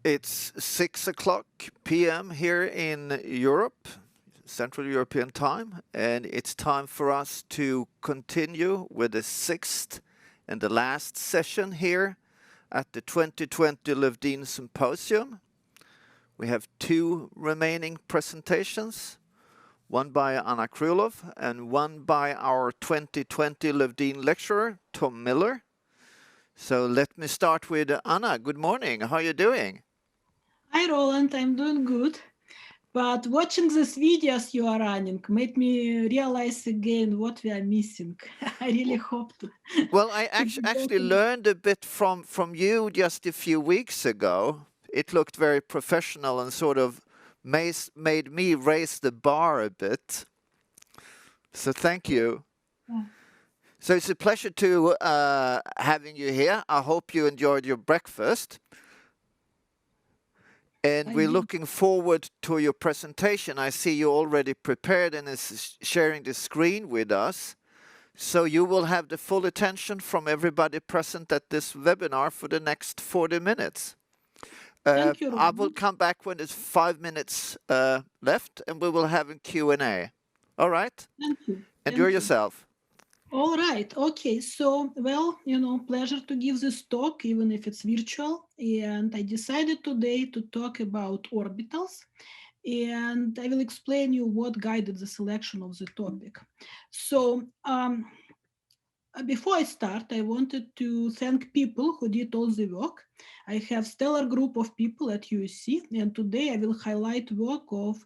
It's 6 o'clock p.m. here in Europe, Central European time, and it's time for us to continue with the sixth and the last session here at the 2020 Löwdin Symposium. We have two remaining presentations, one by Anna Krylov and one by our 2020 Löwdin lecturer, Tom Miller. So let me start with Anna. Good morning. How are you doing? Hi, Roland. I'm doing good. But watching these videos you are running made me realize again what we are missing. I really hope to. Well, I actually learned a bit from you just a few weeks ago. It looked very professional and sort of made me raise the bar a bit. So thank you. Yeah. So it's a pleasure to having you here. I hope you enjoyed your breakfast. And we're looking forward to your presentation. I see you already prepared and is sharing the screen with us. So you will have the full attention from everybody present at this webinar for the next 40 minutes. Thank you, I will come back when there's 5 minutes left and we will have a Q&A. All right? Thank you. Enjoy yourself. All right. Okay. So, well, pleasure to give this talk, even if it's virtual. And I decided today to talk about orbitals. And I will explain you what guided the selection of the topic. So, before I start, I wanted to thank people who did all the work. I have stellar group of people at USC, and today I will highlight work of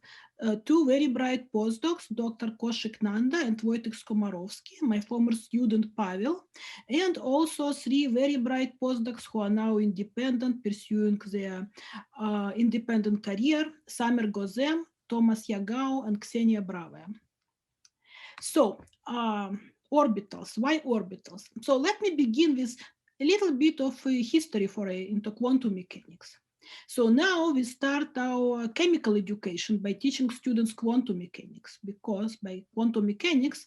two very bright postdocs, Dr. Koshik Nanda and Wojtek Skomarovsky, my former student Pavel, and also three very bright postdocs who are now independent, pursuing their independent career, Samer Gozem, Thomas Yagao, and Ksenia Brave. So, orbitals. Why orbitals? So let me begin with a little bit of history into quantum mechanics. So now we start our chemical education by teaching students quantum mechanics, because by quantum mechanics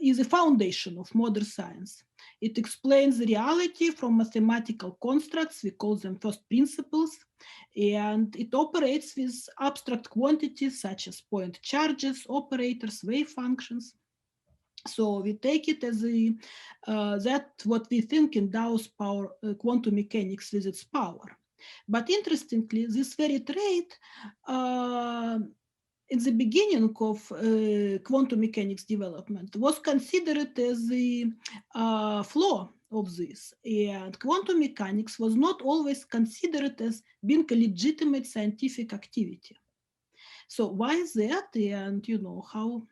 is a foundation of modern science. It explains reality from mathematical constructs, we call them first principles, and it operates with abstract quantities such as point charges, operators, wave functions. So we take it as that what we think endows power, quantum mechanics with its power. But interestingly, this very trait in the beginning of quantum mechanics development was considered as the flaw of this. And quantum mechanics was not always considered as being a legitimate scientific activity. So why is that? And how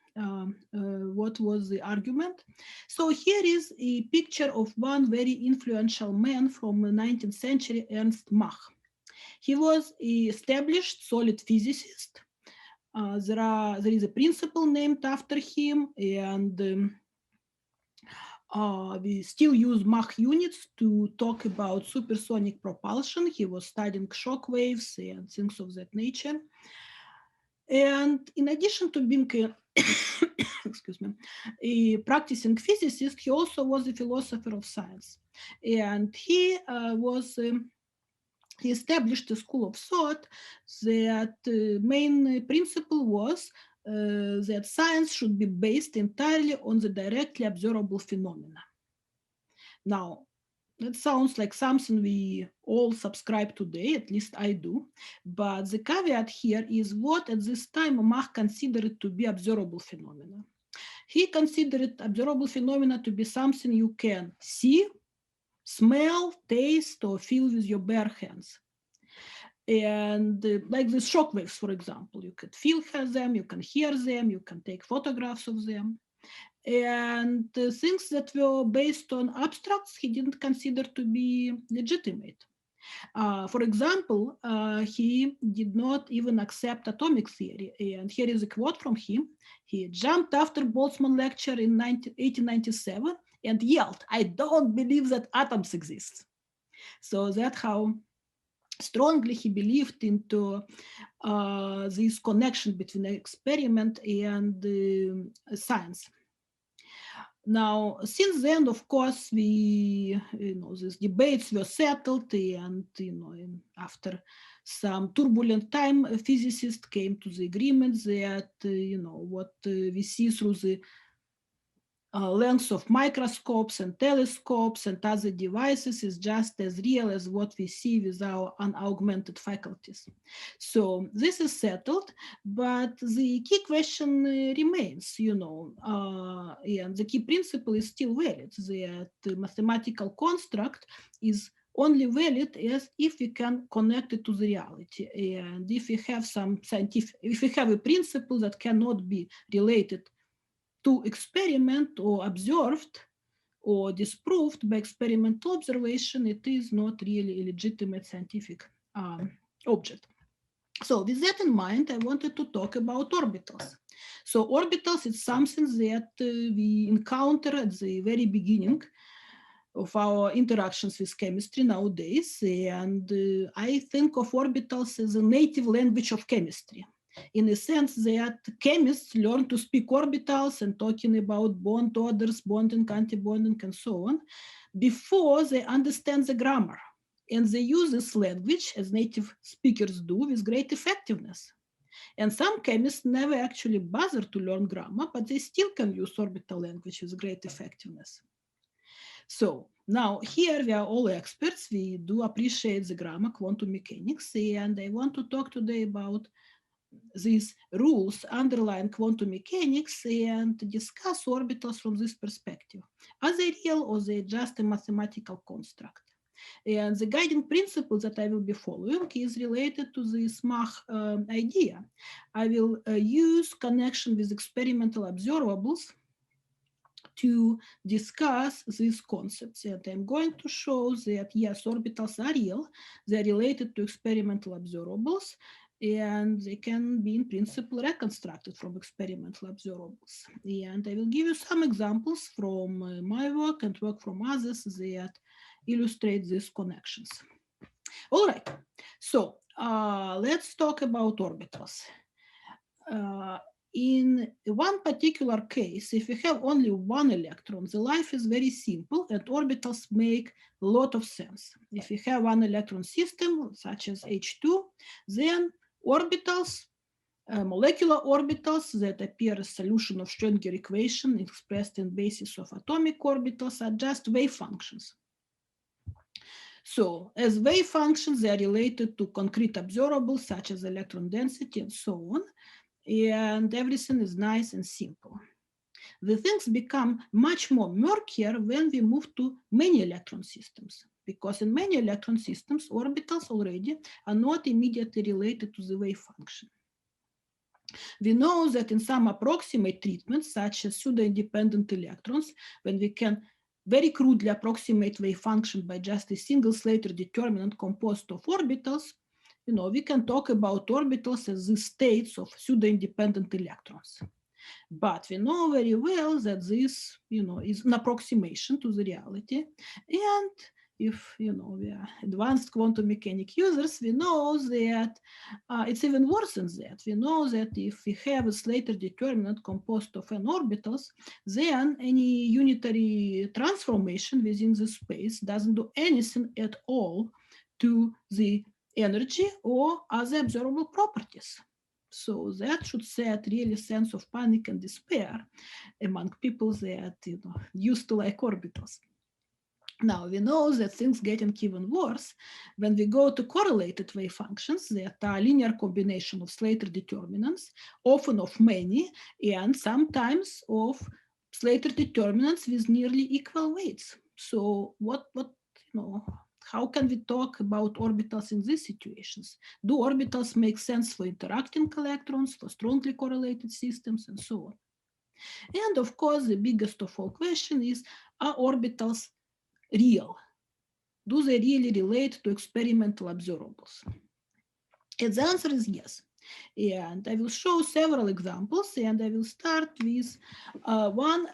what was the argument? So here is a picture of one very influential man from the 19th century, Ernst Mach. He was an established solid physicist. There is a principle named after him, and we still use Mach units to talk about supersonic propulsion. He was studying shock waves and things of that nature. And in addition to being a practicing physicist, he also was a philosopher of science. And he established a school of thought that main principle was that science should be based entirely on the directly observable phenomena. Now, that sounds like something we all subscribe today, at least I do. But the caveat here is what at this time Mach considered to be observable phenomena. He considered observable phenomena to be something you can see, smell, taste, or feel with your bare hands. And like the shock waves, for example, you could feel them, you can hear them, you can take photographs of them. And things that were based on abstracts he didn't consider to be legitimate. For example, he did not even accept atomic theory. And here is a quote from him. He jumped after Boltzmann lecture in 1897 and yelled, "I don't believe that atoms exist." So that's how strongly he believed into this connection between experiment and science. Now, since then, of course, these debates were settled, and after some turbulent time, physicists came to the agreement that what we see through the length of microscopes and telescopes and other devices is just as real as what we see with our unaugmented faculties. So this is settled, but the key question remains, and the key principle is still valid, that the mathematical construct is only valid as if we can connect it to the reality. And if we have if we have a principle that cannot be related to experiment or observed or disproved by experimental observation, it is not really a legitimate scientific object. So with that in mind, I wanted to talk about orbitals. So orbitals is something that we encounter at the very beginning of our interactions with chemistry nowadays. And I think of orbitals as a native language of chemistry, in a sense that chemists learn to speak orbitals and talking about bond orders, bonding, antibonding, and so on, before they understand the grammar. And they use this language, as native speakers do, with great effectiveness. And some chemists never actually bother to learn grammar, but they still can use orbital language with great effectiveness. So now here we are all experts. We do appreciate the grammar, quantum mechanics, and I want to talk today about these rules underlying quantum mechanics and discuss orbitals from this perspective. Are they real or are they just a mathematical construct? And the guiding principle that I will be following is related to the Mach idea. I will use connection with experimental observables to discuss these concepts. And I'm going to show that, yes, orbitals are real. They're related to experimental observables, and they can be in principle reconstructed from experimental observables. And I will give you some examples from my work and work from others that illustrate these connections. All right, so let's talk about orbitals. In one particular case, if we have only one electron, the life is very simple and orbitals make a lot of sense. If we have one electron system, such as H2, then orbitals, molecular orbitals that appear as solution of Schrödinger equation expressed in basis of atomic orbitals are just wave functions. So as wave functions, they are related to concrete observables such as electron density and so on. And everything is nice and simple. The things become much more murkier when we move to many electron systems, because in many electron systems, orbitals already are not immediately related to the wave function. We know that in some approximate treatments, such as pseudo-independent electrons, when we can very crudely approximate wave function by just a single Slater determinant composed of orbitals, we can talk about orbitals as the states of pseudo-independent electrons. But we know very well that this, is an approximation to the reality. And if, we are advanced quantum mechanic users, we know that it's even worse than that. We know that if we have a Slater determinant composed of n orbitals, then any unitary transformation within the space doesn't do anything at all to the energy or other observable properties. So that should set really sense of panic and despair among people that used to like orbitals. Now we know that things getting even worse when we go to correlated wave functions that are linear combination of Slater determinants, often of many, and sometimes of Slater determinants with nearly equal weights. So how can we talk about orbitals in these situations? Do orbitals make sense for interacting electrons, for strongly correlated systems, and so on? And of course, the biggest of all question is, are orbitals real? Do they really relate to experimental observables? And the answer is yes. And I will show several examples, and I will start with one,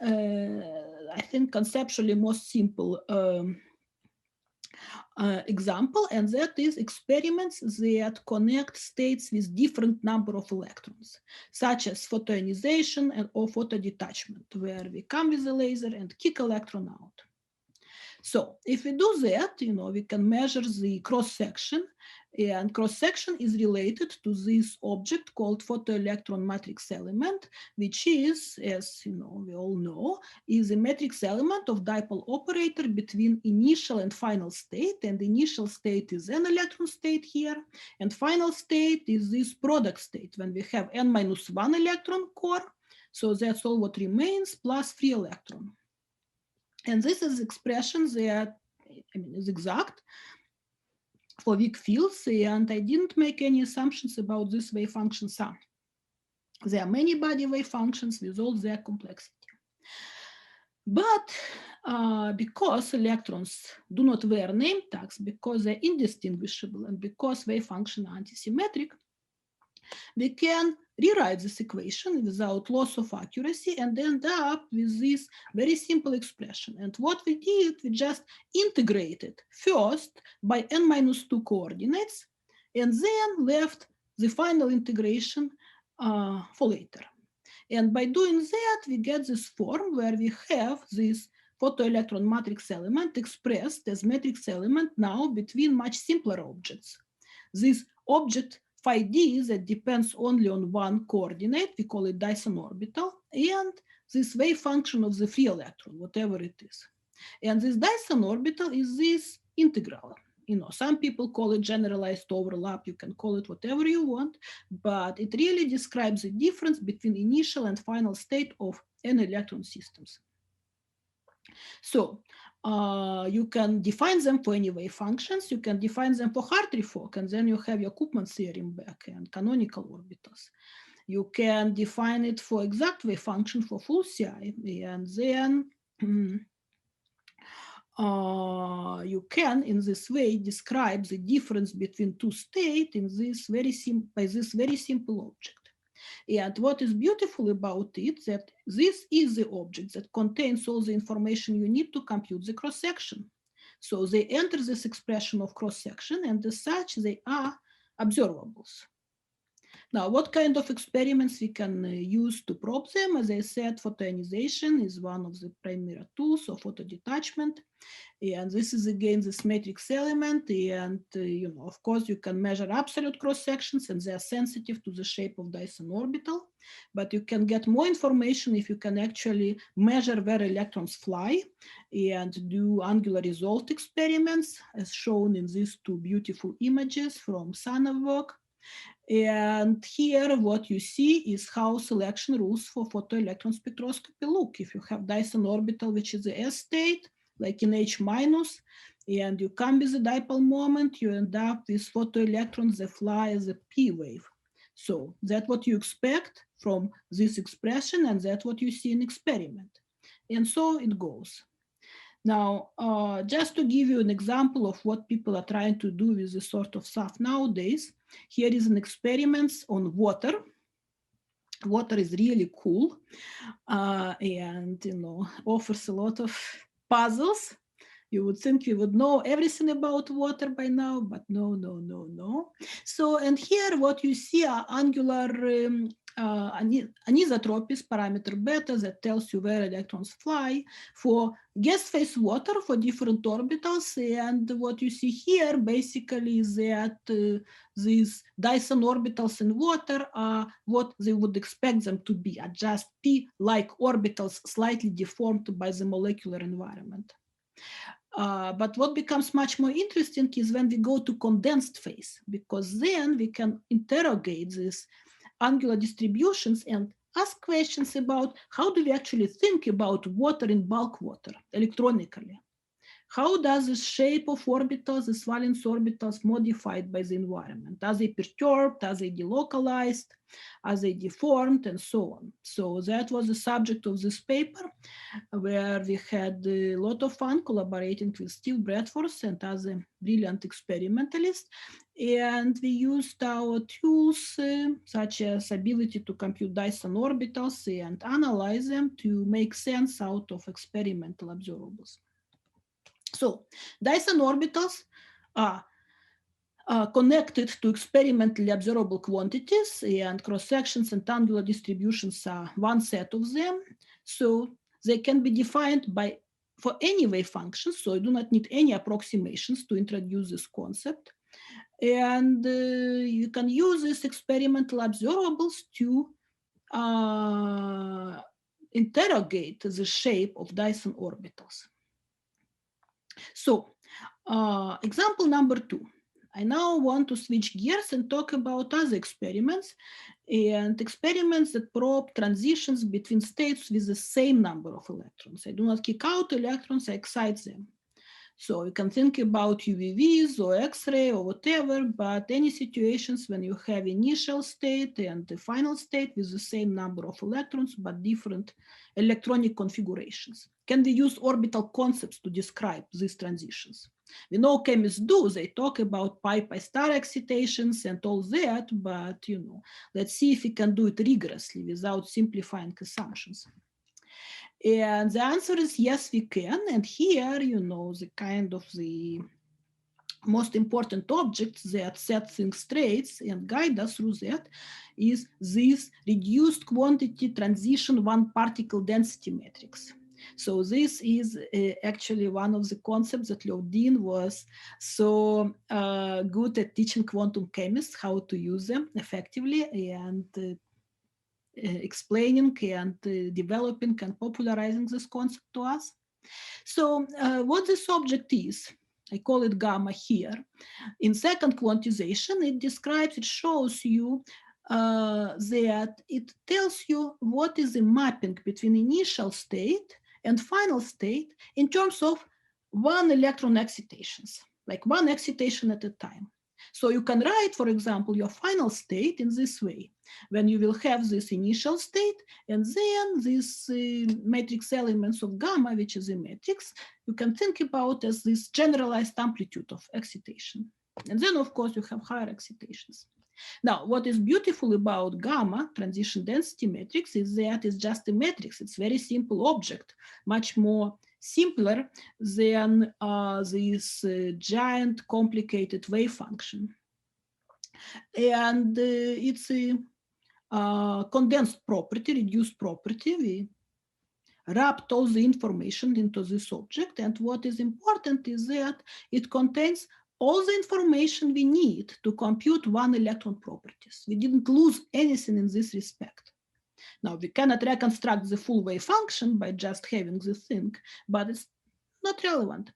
I think, conceptually most simple example, and that is experiments that connect states with different number of electrons, such as photoionization or photodetachment, where we come with a laser and kick electron out. So if we do that, we can measure the cross-section, and cross-section is related to this object called photoelectron matrix element, which is, as we all know, is a matrix element of dipole operator between initial and final state. And the initial state is an electron state here, and final state is this product state when we have n-1 electron core. So that's all what remains plus free electron. And this is expression that is exact for weak fields, and I didn't make any assumptions about this wave function sum. There are many body wave functions with all their complexity. But because electrons do not wear name tags, because they're indistinguishable, and because wave functions are antisymmetric, we can rewrite this equation without loss of accuracy and end up with this very simple expression. And what we did, we just integrated first by n-2 coordinates, and then left the final integration for later. And by doing that, we get this form where we have this photoelectron matrix element expressed as matrix element now between much simpler objects. This object phi d that depends only on one coordinate, we call it Dyson orbital, and this wave function of the free electron, whatever it is. And this Dyson orbital is this integral. Some people call it generalized overlap, you can call it whatever you want, but it really describes the difference between initial and final state of n electron systems. So you can define them for any wave functions, you can define them for Hartree-Fock, and then you have your Koopman theorem back and canonical orbitals. You can define it for exact wave function for full CI, and then you can, in this way, describe the difference between two states in this by this very simple object. And what is beautiful about it, that this is the object that contains all the information you need to compute the cross-section. So they enter this expression of cross-section, and as such, they are observables. Now, what kind of experiments we can use to probe them? As I said, photoionization is one of the primary tools of photodetachment. And this is again this matrix element. And of course, you can measure absolute cross sections, and they are sensitive to the shape of Dyson orbital. But you can get more information if you can actually measure where electrons fly and do angular result experiments, as shown in these two beautiful images from Sana work. And here what you see is how selection rules for photoelectron spectroscopy look. If you have Dyson orbital, which is the S state, like in H minus, and you come with the dipole moment, you end up with photoelectrons that fly as a P wave. So that's what you expect from this expression, and that's what you see in experiment. And so it goes. Now, just to give you an example of what people are trying to do with this sort of stuff nowadays, here is an experiment on water. Water is really cool and offers a lot of puzzles. You would think you would know everything about water by now, but no. So, and here what you see are angular anisotropies, parameter beta, that tells you where electrons fly for gas phase water for different orbitals. And what you see here basically is that these Dyson orbitals in water are what they would expect them to be, are just P-like orbitals slightly deformed by the molecular environment. But what becomes much more interesting is when we go to condensed phase, because then we can interrogate these angular distributions and ask questions about how do we actually think about water in bulk water electronically. How does the shape of orbitals, the valence orbitals, modified by the environment? Are they perturbed? Are they delocalized? Are they deformed? And so on. So that was the subject of this paper, where we had a lot of fun collaborating with Steve Bradford and other brilliant experimentalists. And we used our tools, such as ability to compute Dyson orbitals and analyze them to make sense out of experimental observables. So Dyson orbitals are connected to experimentally observable quantities, and cross-sections and angular distributions are one set of them. So they can be defined for any wave functions, so I do not need any approximations to introduce this concept. And you can use these experimental observables to interrogate the shape of Dyson orbitals. So example number 2. I now want to switch gears and talk about other experiments, and experiments that probe transitions between states with the same number of electrons. I do not kick out electrons, I excite them. So you can think about UVVs or X-ray or whatever, but any situations when you have initial state and the final state with the same number of electrons, but different electronic configurations. Can we use orbital concepts to describe these transitions? We know chemists do, they talk about pi star excitations and all that, but let's see if we can do it rigorously without simplifying assumptions. And the answer is yes, we can. And here, the kind of the most important objects that set things straight and guide us through that is this reduced quantity transition one particle density matrix. So this is actually one of the concepts that Löwdin was so good at teaching quantum chemists how to use them effectively, and explaining and developing and popularizing this concept to us. So what this object is, I call it gamma here. In second quantization, it shows you that it tells you what is the mapping between initial state and final state in terms of one electron excitations, like one excitation at a time. So you can write, for example, your final state in this way, when you will have this initial state, and then these matrix elements of gamma, which is a matrix, you can think about as this generalized amplitude of excitation. And then, of course, you have higher excitations. Now, what is beautiful about gamma, transition density matrix, is that it's just a matrix. It's a very simple object, much more simpler than this giant complicated wave function. And it's a condensed property, reduced property. We wrapped all the information into this object. And what is important is that it contains all the information we need to compute one electron properties. We didn't lose anything in this respect. Now, we cannot reconstruct the full wave function by just having this thing, but it's not relevant.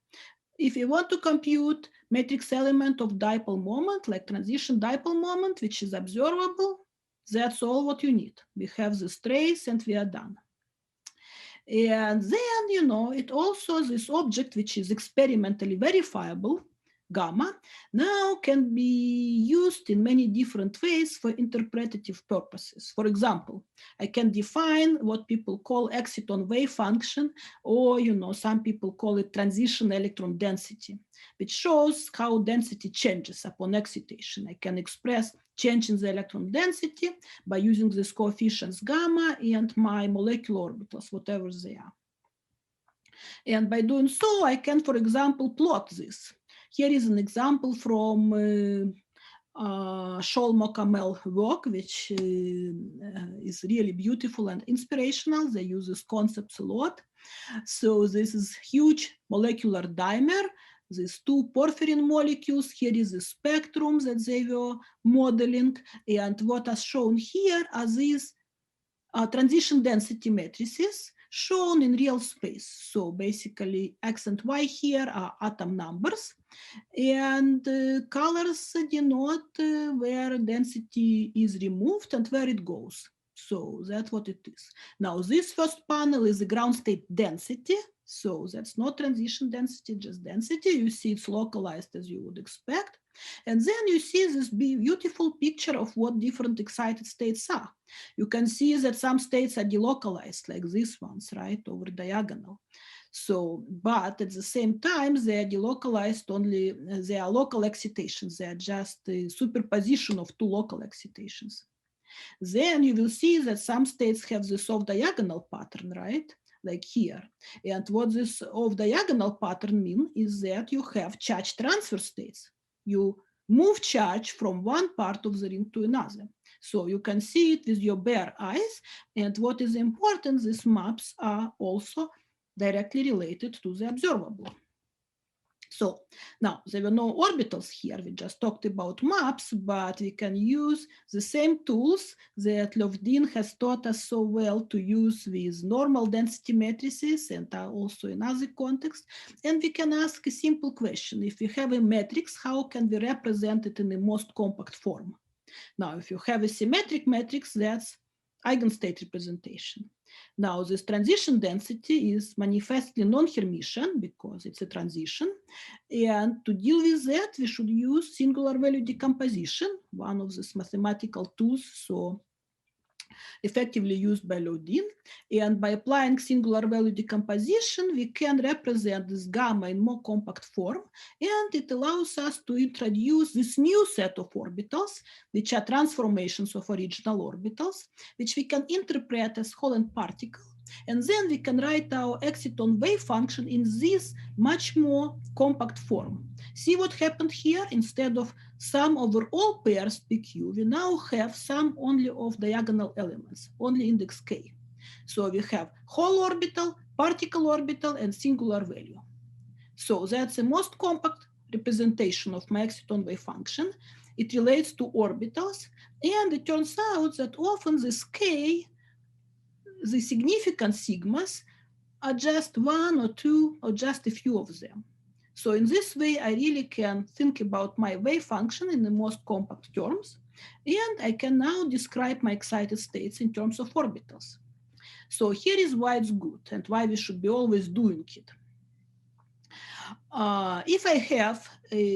If you want to compute matrix element of dipole moment, like transition dipole moment, which is observable, that's all what you need. We have this trace and we are done. And then, it also, this object, which is experimentally verifiable, gamma, now can be used in many different ways for interpretative purposes. For example, I can define what people call exciton wave function, or some people call it transition electron density, which shows how density changes upon excitation. I can express change in the electron density by using these coefficients gamma and my molecular orbitals, whatever they are. And by doing so, I can, for example, plot this. Here is an example from Scholl-Mokamel work, which is really beautiful and inspirational. They use these concepts a lot. So this is huge molecular dimer, these two porphyrin molecules. Here is the spectrum that they were modeling. And what is shown here are these transition density matrices shown in real space. So basically X and Y here are atom numbers, and colors denote where density is removed and where it goes. So that's what it is. Now this first panel is the ground state density. So that's not transition density, just density. You see it's localized as you would expect. And then you see this beautiful picture of what different excited states are. You can see that some states are delocalized, like these ones, right, over diagonal. So, but at the same time, they are delocalized only, they are local excitations. They are just a superposition of two local excitations. Then you will see that some states have this off-diagonal pattern, right? like here. And what this off-diagonal pattern means is that you have charge transfer states. You move charge from one part of the ring to another. So you can see it with your bare eyes. And what is important, these maps are also directly related to the observable. So now there were no orbitals here. We just talked about maps, but we can use the same tools that Löwdin has taught us so well to use with normal density matrices and also in other contexts. And we can ask a simple question. If we have a matrix, how can we represent it in the most compact form? Now, if you have a symmetric matrix, that's eigenstate representation. Now, this transition density is manifestly non-Hermitian because it's a transition. And to deal with that, we should use singular value decomposition, one of these mathematical tools so effectively used by Löwdin. And by applying singular value decomposition, we can represent this gamma in more compact form. And it allows us to introduce this new set of orbitals, which are transformations of original orbitals, which we can interpret as Holland particle. And then we can write our exciton wave function in this much more compact form. See what happened here? Instead of sum over all pairs PQ, we now have sum only of diagonal elements, only index k. So we have whole orbital, particle orbital, and singular value. So that's the most compact representation of my exciton wave function. It relates to orbitals, and it turns out that often this k, the significant sigmas, are just one or two or just a few of them. So in this way, I really can think about my wave function in the most compact terms, and I can now describe my excited states in terms of orbitals. So here is why it's good and why we should be always doing it. If I have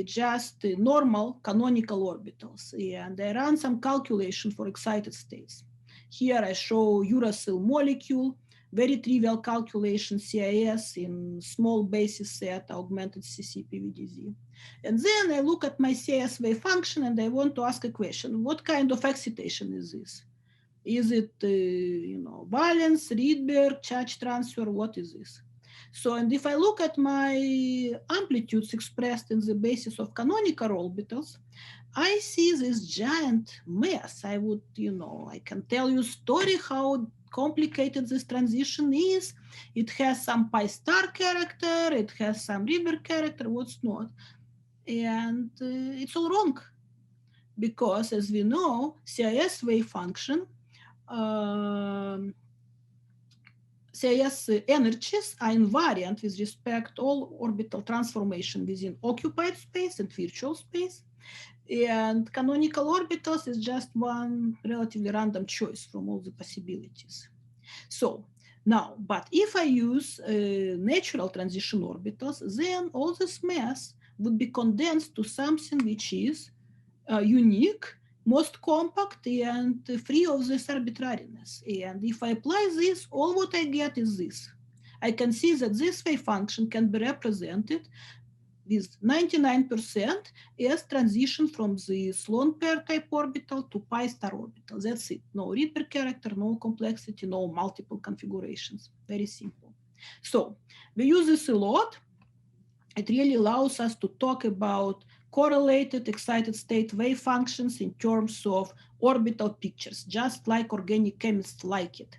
just normal canonical orbitals and I run some calculation for excited states, here I show uracil molecule, very trivial calculation, CIS in small basis set, augmented CC-PVDZ. And then I look at my CIS wave function and I want to ask a question. What kind of excitation is this? Is it, valence, Rydberg, charge transfer? What is this? So, and if I look at my amplitudes expressed in the basis of canonical orbitals, I see this giant mess. I would, I can tell you a story how complicated this transition is. It has some pi star character, it has some Rydberg character, what's not. And it's all wrong. Because as we know, CIS wave function, CIS energies are invariant with respect to all orbital transformation within occupied space and virtual space. And canonical orbitals is just one relatively random choice from all the possibilities. So now, but if I use natural transition orbitals, then all this mass would be condensed to something which is unique, most compact, and free of this arbitrariness. And if I apply this, all what I get is this. I can see that this wave function can be represented with 99% as transition from the Sloan pair type orbital to pi star orbital. That's it. No Rydberg character, no complexity, no multiple configurations. Very simple. So we use this a lot. It really allows us to talk about correlated excited state wave functions in terms of orbital pictures, just like organic chemists like it.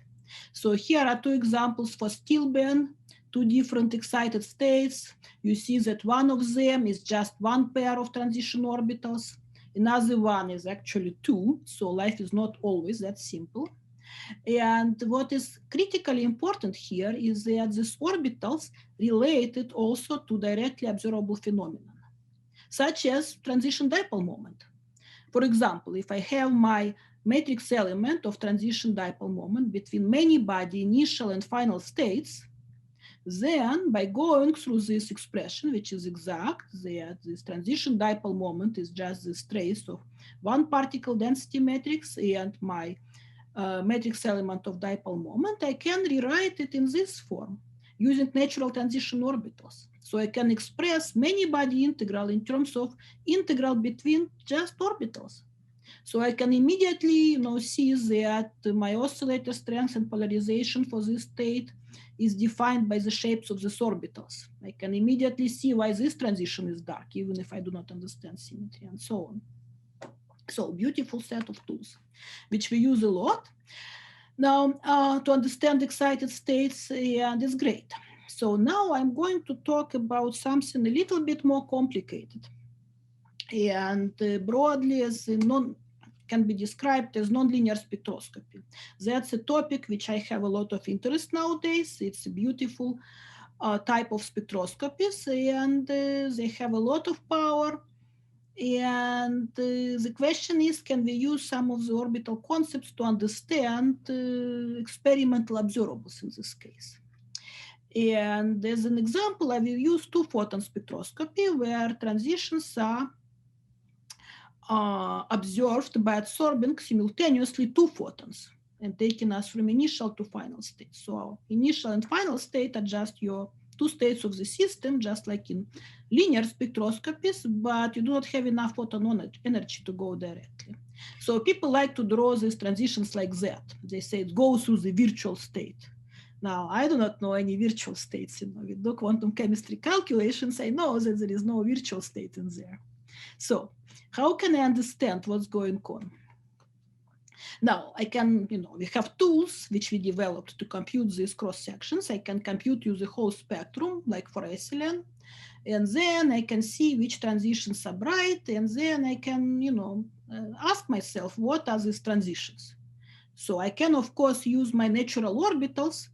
So here are two examples for Steelben, two different excited states. You see that one of them is just one pair of transition orbitals. Another one is actually two, so life is not always that simple. And what is critically important here is that these orbitals related also to directly observable phenomena, such as transition dipole moment. For example, if I have my matrix element of transition dipole moment between many-body initial and final states, then by going through this expression, which is exact, that this transition dipole moment is just this trace of one particle density matrix and my matrix element of dipole moment, I can rewrite it in this form using natural transition orbitals. So I can express many-body integral in terms of integral between just orbitals. So I can immediately see that my oscillator strength and polarization for this state is defined by the shapes of these orbitals. I can immediately see why this transition is dark, even if I do not understand symmetry and so on. So beautiful set of tools, which we use a lot now to understand excited states, and it's great. So now I'm going to talk about something a little bit more complicated, and broadly as can be described as nonlinear spectroscopy. That's a topic which I have a lot of interest nowadays. It's a beautiful type of spectroscopies, and they have a lot of power. And the question is, can we use some of the orbital concepts to understand experimental observables in this case? And as an example, I will use two-photon spectroscopy, where transitions are observed by absorbing simultaneously two photons and taking us from initial to final state. So initial and final state are just your two states of the system, just like in linear spectroscopies, but you do not have enough photon energy to go directly. So people like to draw these transitions like that. They say it goes through the virtual state. Now, I do not know any virtual states. We do quantum chemistry calculations. I know that there is no virtual state in there. So how can I understand what's going on? Now, I can, we have tools which we developed to compute these cross sections. I can compute you the whole spectrum, like for SLN, and then I can see which transitions are bright, and then I can, ask myself, what are these transitions? So I can, of course, use my natural orbitals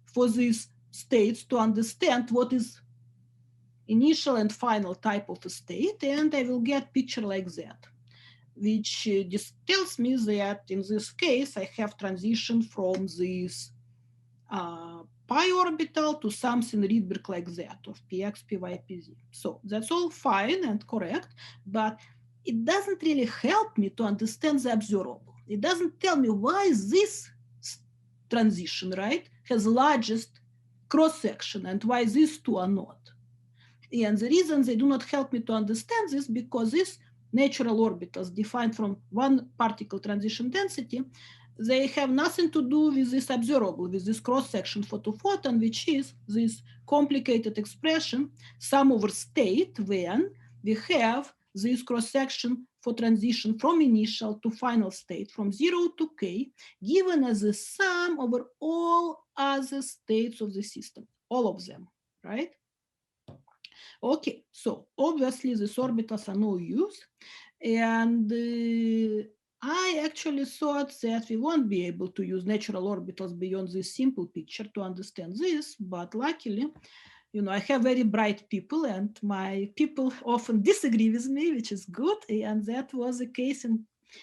for these states to understand what is initial and final type of a state, and I will get picture like that, which just tells me that in this case, I have transition from this pi orbital to something Rydberg like that of px, py, pz. So that's all fine and correct, but it doesn't really help me to understand the observable. It doesn't tell me why this transition, right, has largest cross-section and why these two are not. And the reason they do not help me to understand this, because these natural orbitals defined from one particle transition density, they have nothing to do with this observable, with this cross-section photo-photon, which is this complicated expression, sum over state, when we have this cross-section for transition from initial to final state, from 0 to k, given as a sum over all other states of the system, all of them, right? Okay, so obviously these orbitals are no use, and I actually thought that we won't be able to use natural orbitals beyond this simple picture to understand this, but luckily, I have very bright people, and my people often disagree with me, which is good, and that was the case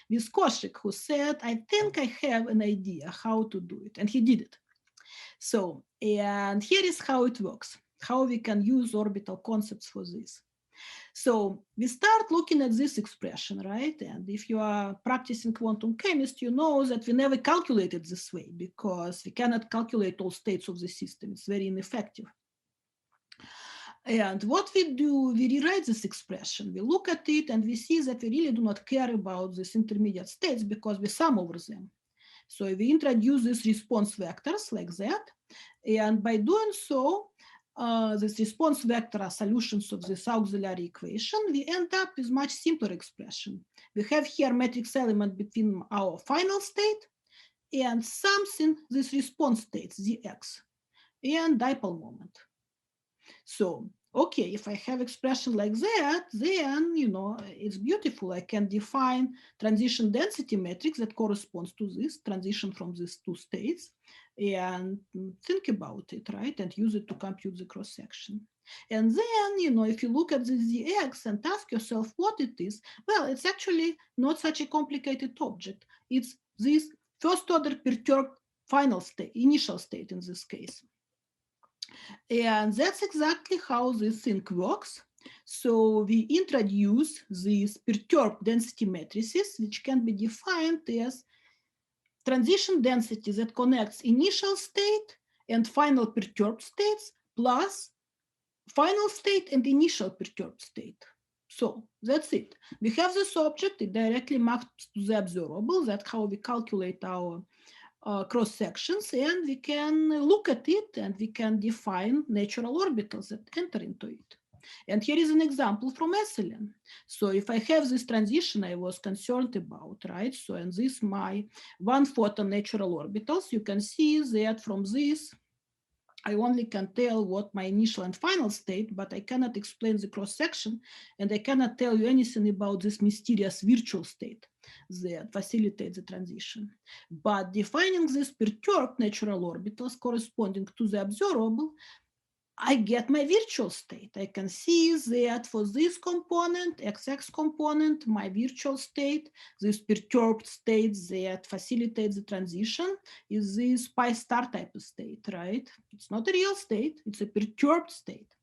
with Koshik, who said, I think I have an idea how to do it, and he did it. So, and here is how it works, how we can use orbital concepts for this. So we start looking at this expression, right? And if you are practicing quantum chemistry, you know that we never calculate it this way, because we cannot calculate all states of the system. It's very ineffective. And what we do, we rewrite this expression. We look at it and we see that we really do not care about these intermediate states because we sum over them. So we introduce these response vectors like that. And by doing so, this response vector are solutions of this auxiliary equation, we end up with much simpler expression. We have here matrix element between our final state and something, this response state, Zx, and dipole moment. So, okay, if I have expression like that, then, it's beautiful. I can define transition density matrix that corresponds to this transition from these two states and think about it, right? And use it to compute the cross section. And then, if you look at the Zx and ask yourself what it is, well, it's actually not such a complicated object. It's this first order perturbed final state, initial state in this case. And that's exactly how this thing works. So we introduce these perturbed density matrices, which can be defined as transition density that connects initial state and final perturbed states plus final state and initial perturbed state. So that's it. We have this object, it directly maps to the observable. That's how we calculate our cross sections, and we can look at it and we can define natural orbitals that enter into it. And here is an example from SLN. So if I have this transition I was concerned about, right? So, and this my one photon natural orbitals, you can see that from this, I only can tell what my initial and final state, but I cannot explain the cross section, and I cannot tell you anything about this mysterious virtual state that facilitates the transition. But defining these perturbed natural orbitals corresponding to the observable, I get my virtual state. I can see that for this component, XX component, my virtual state, this perturbed state that facilitates the transition is this pi star type of state, right? It's not a real state, it's a perturbed state.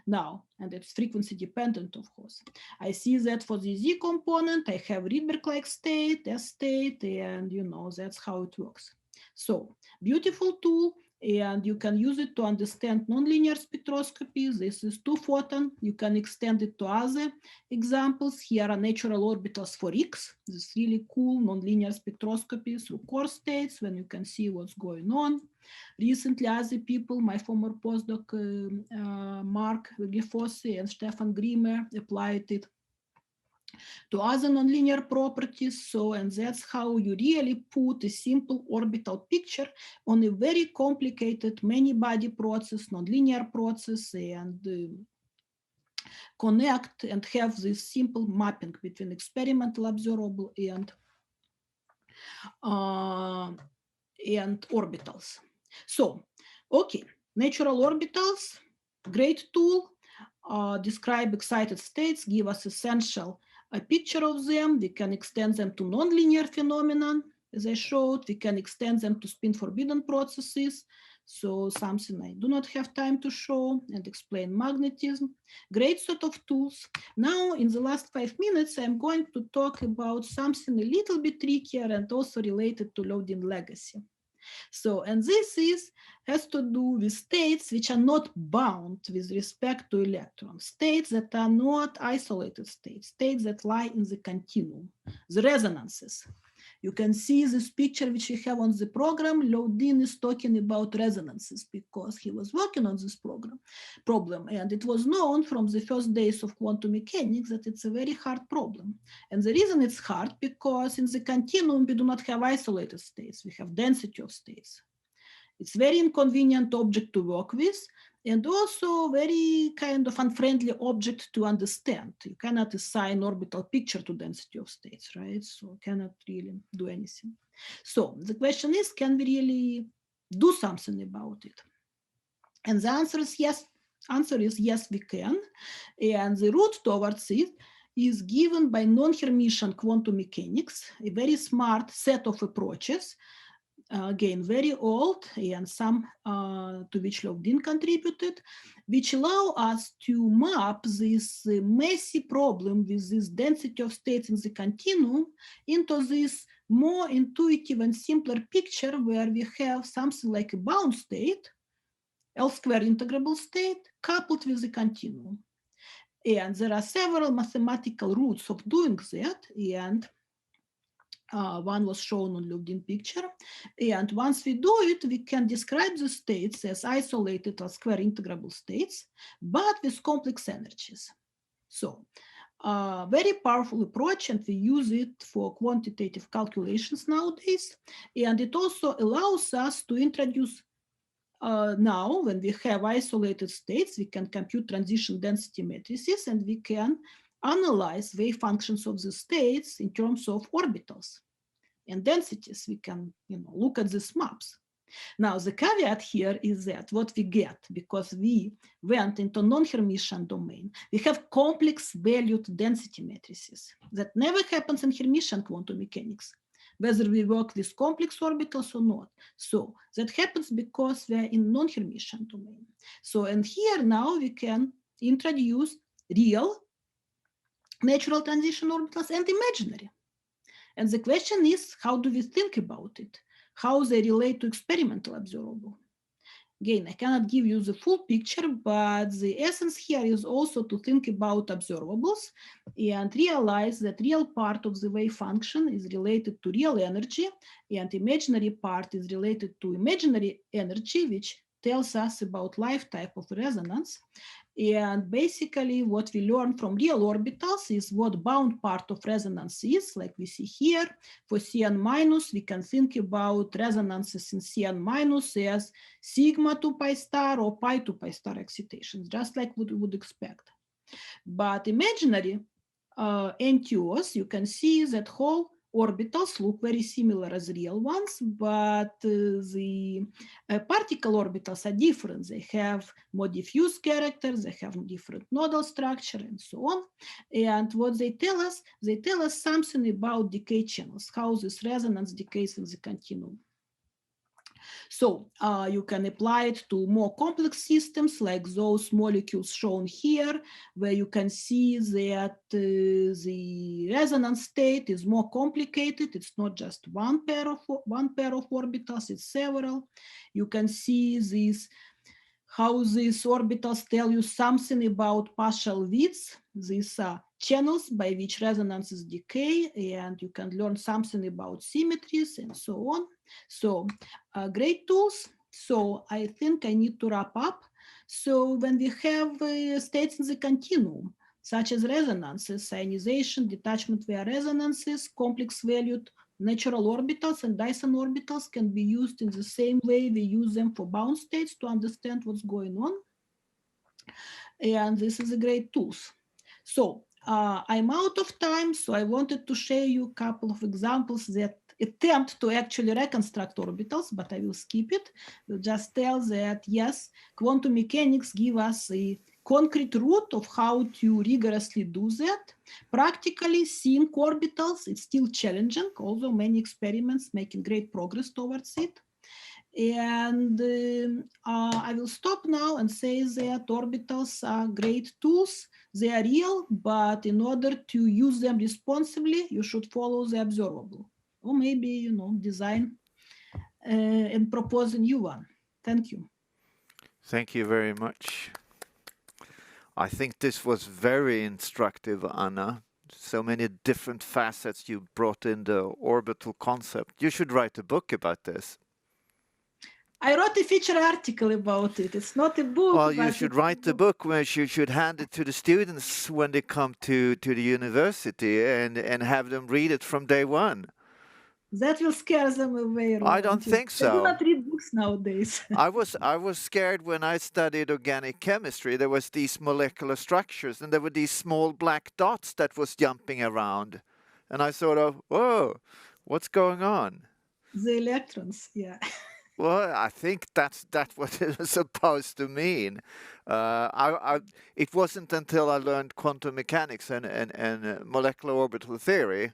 Now, and it's frequency dependent, of course. I see that for the Z component, I have Rydberg-like state, S state, and that's how it works. So, beautiful tool, and you can use it to understand nonlinear spectroscopy. This is 2 photon. You can extend it to other examples. Here are natural orbitals for X. This is really cool nonlinear spectroscopy through core states when you can see what's going on. Recently, other people, my former postdoc, Mark Gifossi and Stefan Grimmer, applied it to other nonlinear properties. So, and that's how you really put a simple orbital picture on a very complicated many-body process, nonlinear process, and connect and have this simple mapping between experimental observable and orbitals. So, okay, natural orbitals, great tool, describe excited states, give us essential a picture of them. We can extend them to nonlinear phenomena, as I showed. We can extend them to spin forbidden processes. So something I do not have time to show, and explain magnetism. Great set of tools. Now, in the last 5 minutes, I'm going to talk about something a little bit trickier and also related to Löwdin legacy. So, and this has to do with states which are not bound with respect to electrons, states that are not isolated states, states that lie in the continuum, the resonances. You can see this picture which we have on the program. Löwdin is talking about resonances because he was working on this problem, and it was known from the first days of quantum mechanics that it's a very hard problem. And the reason it's hard because in the continuum we do not have isolated states, we have density of states. It's very inconvenient object to work with, and also very kind of unfriendly object to understand. You cannot assign orbital picture to density of states, right? So cannot really do anything. So the question is, can we really do something about it? And the answer is yes. Answer is yes, we can. And the route towards it is given by non-Hermitian quantum mechanics, a very smart set of approaches, again, very old, and some to which Löwdin contributed, which allow us to map this messy problem with this density of states in the continuum into this more intuitive and simpler picture where we have something like a bound state, L-square integrable state, coupled with the continuum. And there are several mathematical routes of doing that, and one was shown on Löwdin picture. And once we do it, we can describe the states as isolated or square integrable states, but with complex energies. So, very powerful approach, and we use it for quantitative calculations nowadays. And it also allows us to introduce now, when we have isolated states, we can compute transition density matrices, and we can analyze wave functions of the states in terms of orbitals and densities. We can look at these maps. Now, the caveat here is that what we get, because we went into non-Hermitian domain, we have complex valued density matrices. That never happens in Hermitian quantum mechanics, whether we work with complex orbitals or not. So that happens because we are in non-Hermitian domain. So, and here now we can introduce real natural transition orbitals and imaginary. And the question is, how do we think about it? How they relate to experimental observable? Again, I cannot give you the full picture, but the essence here is also to think about observables and realize that real part of the wave function is related to real energy and imaginary part is related to imaginary energy, which tells us about life type of resonance. And basically what we learn from real orbitals is what bound part of resonance is, like we see here. For Cn minus, we can think about resonances in Cn minus as sigma to pi star or pi to pi star excitations, just like what we would expect. But imaginary NTOs, you can see that whole orbitals look very similar as real ones, but the particle orbitals are different. They have more diffuse characters, they have different nodal structure, and so on. And what they tell us something about decay channels, how this resonance decays in the continuum. So you can apply it to more complex systems like those molecules shown here, where you can see that the resonance state is more complicated. It's not just one pair of orbitals, it's several. You can see this, how these orbitals tell you something about partial widths. These are channels by which resonances decay, and you can learn something about symmetries and so on. So great tools. So I think I need to wrap up. So when we have states in the continuum, such as resonances, ionization, detachment via resonances, complex valued natural orbitals and Dyson orbitals can be used in the same way we use them for bound states to understand what's going on. And this is a great tool. So I'm out of time, so I wanted to share you a couple of examples that attempt to actually reconstruct orbitals, but I will skip it. We'll just tell that, yes, quantum mechanics give us a concrete route of how to rigorously do that. Practically, seeing orbitals, it's still challenging, although many experiments making great progress towards it. And I will stop now and say that orbitals are great tools. They are real, but in order to use them responsibly, you should follow the observable, or maybe, design and propose a new one. Thank you. Thank you very much. I think this was very instructive, Anna. So many different facets you brought in the orbital concept. You should write a book about this. I wrote a feature article about it. It's not a book. Well, you should write the book where you should hand it to the students when they come to the university and have them read it from day one. That will scare them away. Roland. I don't think so. They do not read books nowadays. I was scared when I studied organic chemistry. There was these molecular structures and there were these small black dots that was jumping around. And I sort of, whoa, what's going on? The electrons, yeah. Well, I think that's what it was supposed to mean. It wasn't until I learned quantum mechanics and molecular orbital theory,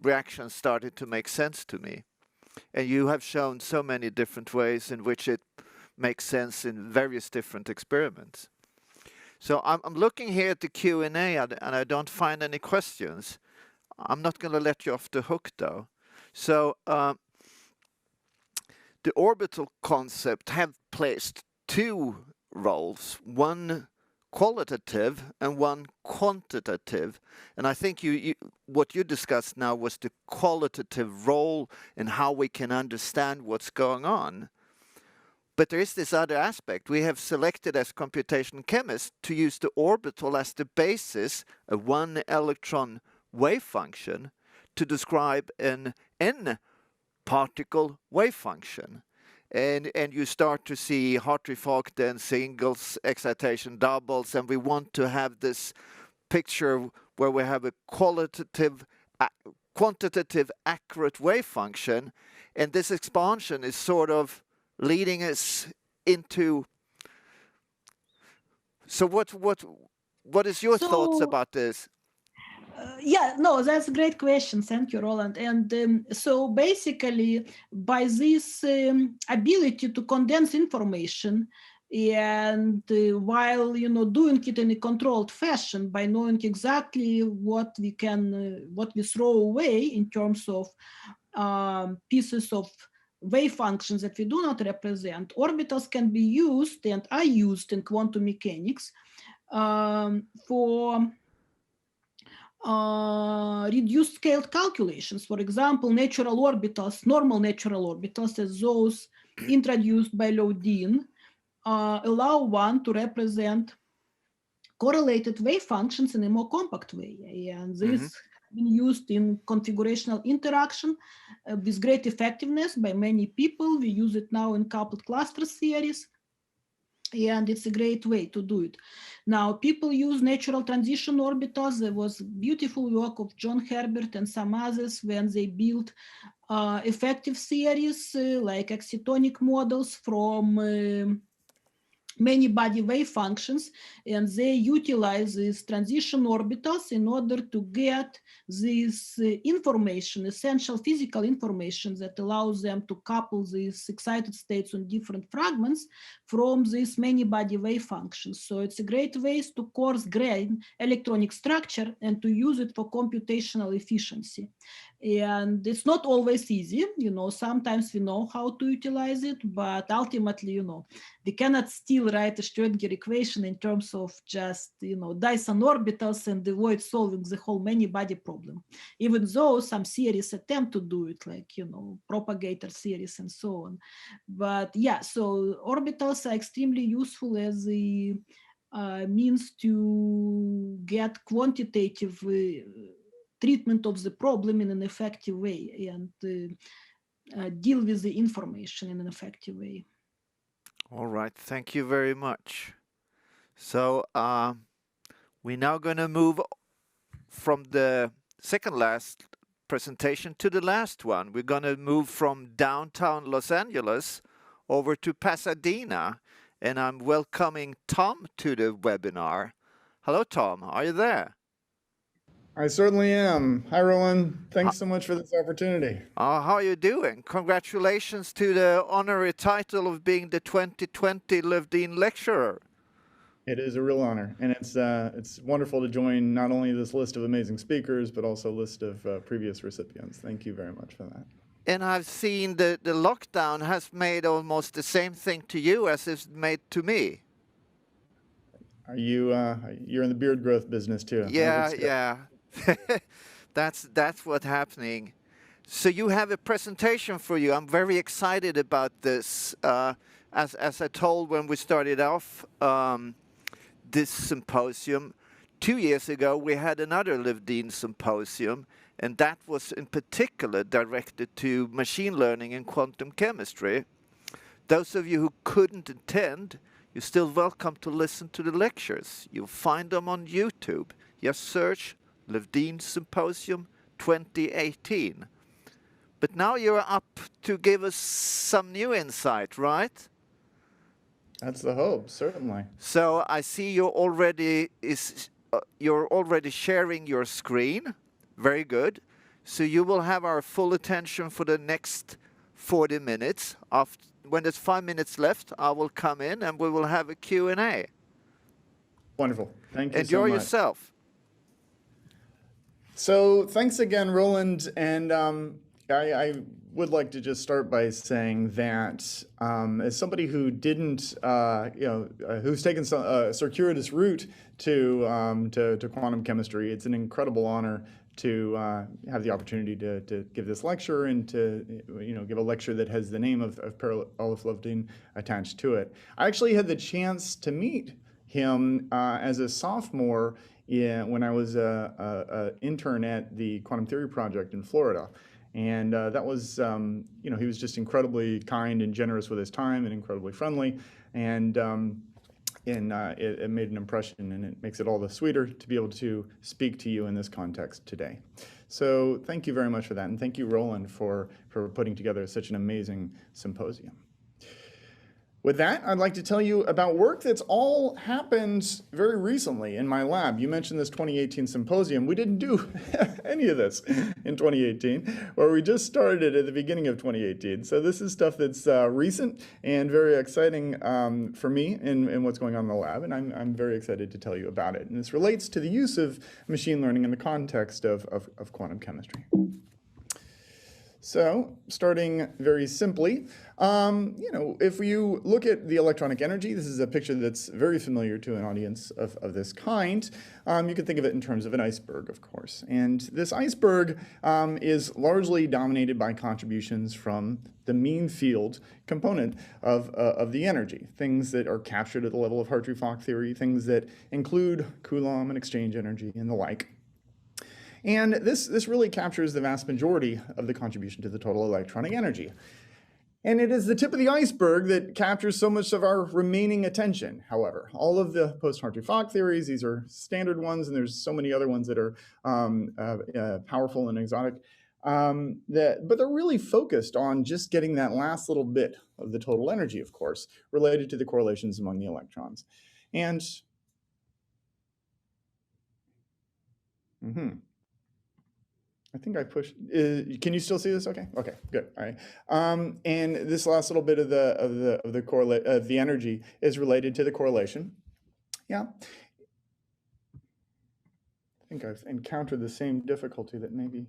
reactions started to make sense to me. And you have shown so many different ways in which it makes sense in various different experiments. So I'm looking here at the Q&A and I don't find any questions. I'm not going to let you off the hook though. So the orbital concept have placed two roles, one qualitative and one quantitative. And I think what you discussed now was the qualitative role in how we can understand what's going on. But there is this other aspect. We have selected as computational chemists to use the orbital as the basis, a one electron wave function, to describe an n-particle wave function. And you start to see Hartree-Fock singles, excitation doubles, and we want to have this picture where we have a quantitative accurate wave function, and this expansion is sort of leading us into. So what is your thoughts about this? Yeah, no, that's a great question. Thank you, Roland. And so basically, by this ability to condense information, and while doing it in a controlled fashion, by knowing exactly what we throw away in terms of pieces of wave functions that we do not represent, orbitals can be used and are used in quantum mechanics for reduced scaled calculations. For example, natural orbitals, normal natural orbitals, as those introduced by Löwdin, allow one to represent correlated wave functions in a more compact way. And this has been used in configurational interaction with great effectiveness by many people. We use it now in coupled cluster theories. And it's a great way to do it. Now, people use natural transition orbitals. There was beautiful work of John Herbert and some others when they built effective theories like excitonic models from many body wave functions, and they utilize these transition orbitals in order to get this information, essential physical information that allows them to couple these excited states on different fragments from these many body wave functions. So it's a great way to coarse-grain electronic structure and to use it for computational efficiency. And it's not always easy, sometimes we know how to utilize it, but ultimately, we cannot still write a Schrödinger equation in terms of just, Dyson orbitals and avoid solving the whole many-body problem, even though some theories attempt to do it, like, propagator theories and so on. But yeah, so orbitals are extremely useful as a means to get quantitative treatment of the problem in an effective way and deal with the information in an effective way. All right, thank you very much. So we're now going to move from the second last presentation to the last one. We're going to move from downtown Los Angeles over to Pasadena, and I'm welcoming Tom to the webinar. Hello, Tom. Are you there? I certainly am. Hi, Roland. Thanks so much for this opportunity. How are you doing? Congratulations to the honorary title of being the 2020 Löwdin Lecturer. It is a real honor, and it's wonderful to join not only this list of amazing speakers, but also a list of previous recipients. Thank you very much for that. And I've seen the lockdown has made almost the same thing to you as it's made to me. Are you you're in the beard growth business too? Yeah. That's what's happening. So you have a presentation for you. I'm very excited about this. As I told when we started off this symposium, 2 years ago we had another Löwdin symposium, and that was in particular directed to machine learning and quantum chemistry. Those of you who couldn't attend, you're still welcome to listen to the lectures. You'll find them on YouTube. Just search Löwdin Symposium 2018. But now you're up to give us some new insight, right? That's the hope, certainly. So I see you're already sharing your screen. Very good. So you will have our full attention for the next 40 minutes. When there's 5 minutes left, I will come in and we will have a Q&A. Wonderful. Thank you so much. Enjoy yourself. So thanks again, Roland. And I would like to just start by saying that as somebody who didn't, who's taken a circuitous route to quantum chemistry, it's an incredible honor to have the opportunity to give this lecture and to give a lecture that has the name of Per Olof Löwdin attached to it. I actually had the chance to meet him as a sophomore when I was an intern at the Quantum Theory Project in Florida. And that was, he was just incredibly kind and generous with his time and incredibly friendly. And it made an impression, and it makes it all the sweeter to be able to speak to you in this context today. So thank you very much for that. And thank you, Roland, for putting together such an amazing symposium. With that, I'd like to tell you about work that's all happened very recently in my lab. You mentioned this 2018 symposium. We didn't do any of this in 2018, or we just started it at the beginning of 2018. So this is stuff that's recent and very exciting for me in what's going on in the lab, and I'm very excited to tell you about it. And this relates to the use of machine learning in the context of quantum chemistry. So, starting very simply, if you look at the electronic energy, this is a picture that's very familiar to an audience of this kind. You can think of it in terms of an iceberg, of course. And this iceberg is largely dominated by contributions from the mean field component of the energy, things that are captured at the level of Hartree-Fock theory, things that include Coulomb and exchange energy and the like. And this really captures the vast majority of the contribution to the total electronic energy. And it is the tip of the iceberg that captures so much of our remaining attention, however. All of the post-Hartree-Fock theories, these are standard ones, and there's so many other ones that are powerful and exotic, but they're really focused on just getting that last little bit of the total energy, of course, related to the correlations among the electrons. And I think I pushed. Can you still see this? Okay. Okay. Good. All right. And this last little bit of the energy is related to the correlation. Yeah. I think I've encountered the same difficulty that maybe.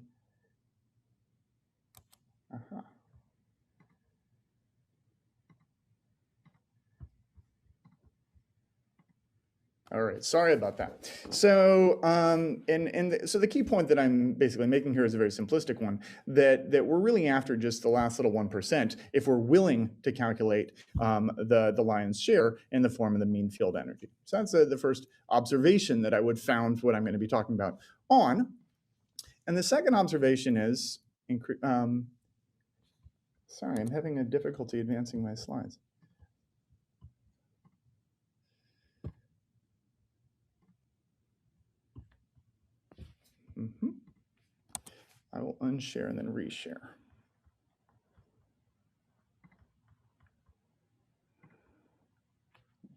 All right, sorry about that. So, so the key point that I'm basically making here is a very simplistic one, that we're really after just the last little 1% if we're willing to calculate the lion's share in the form of the mean field energy. So that's the first observation that I would found what I'm going to be talking about on. And the second observation is, sorry, I'm having a difficulty advancing my slides. I will unshare and then reshare.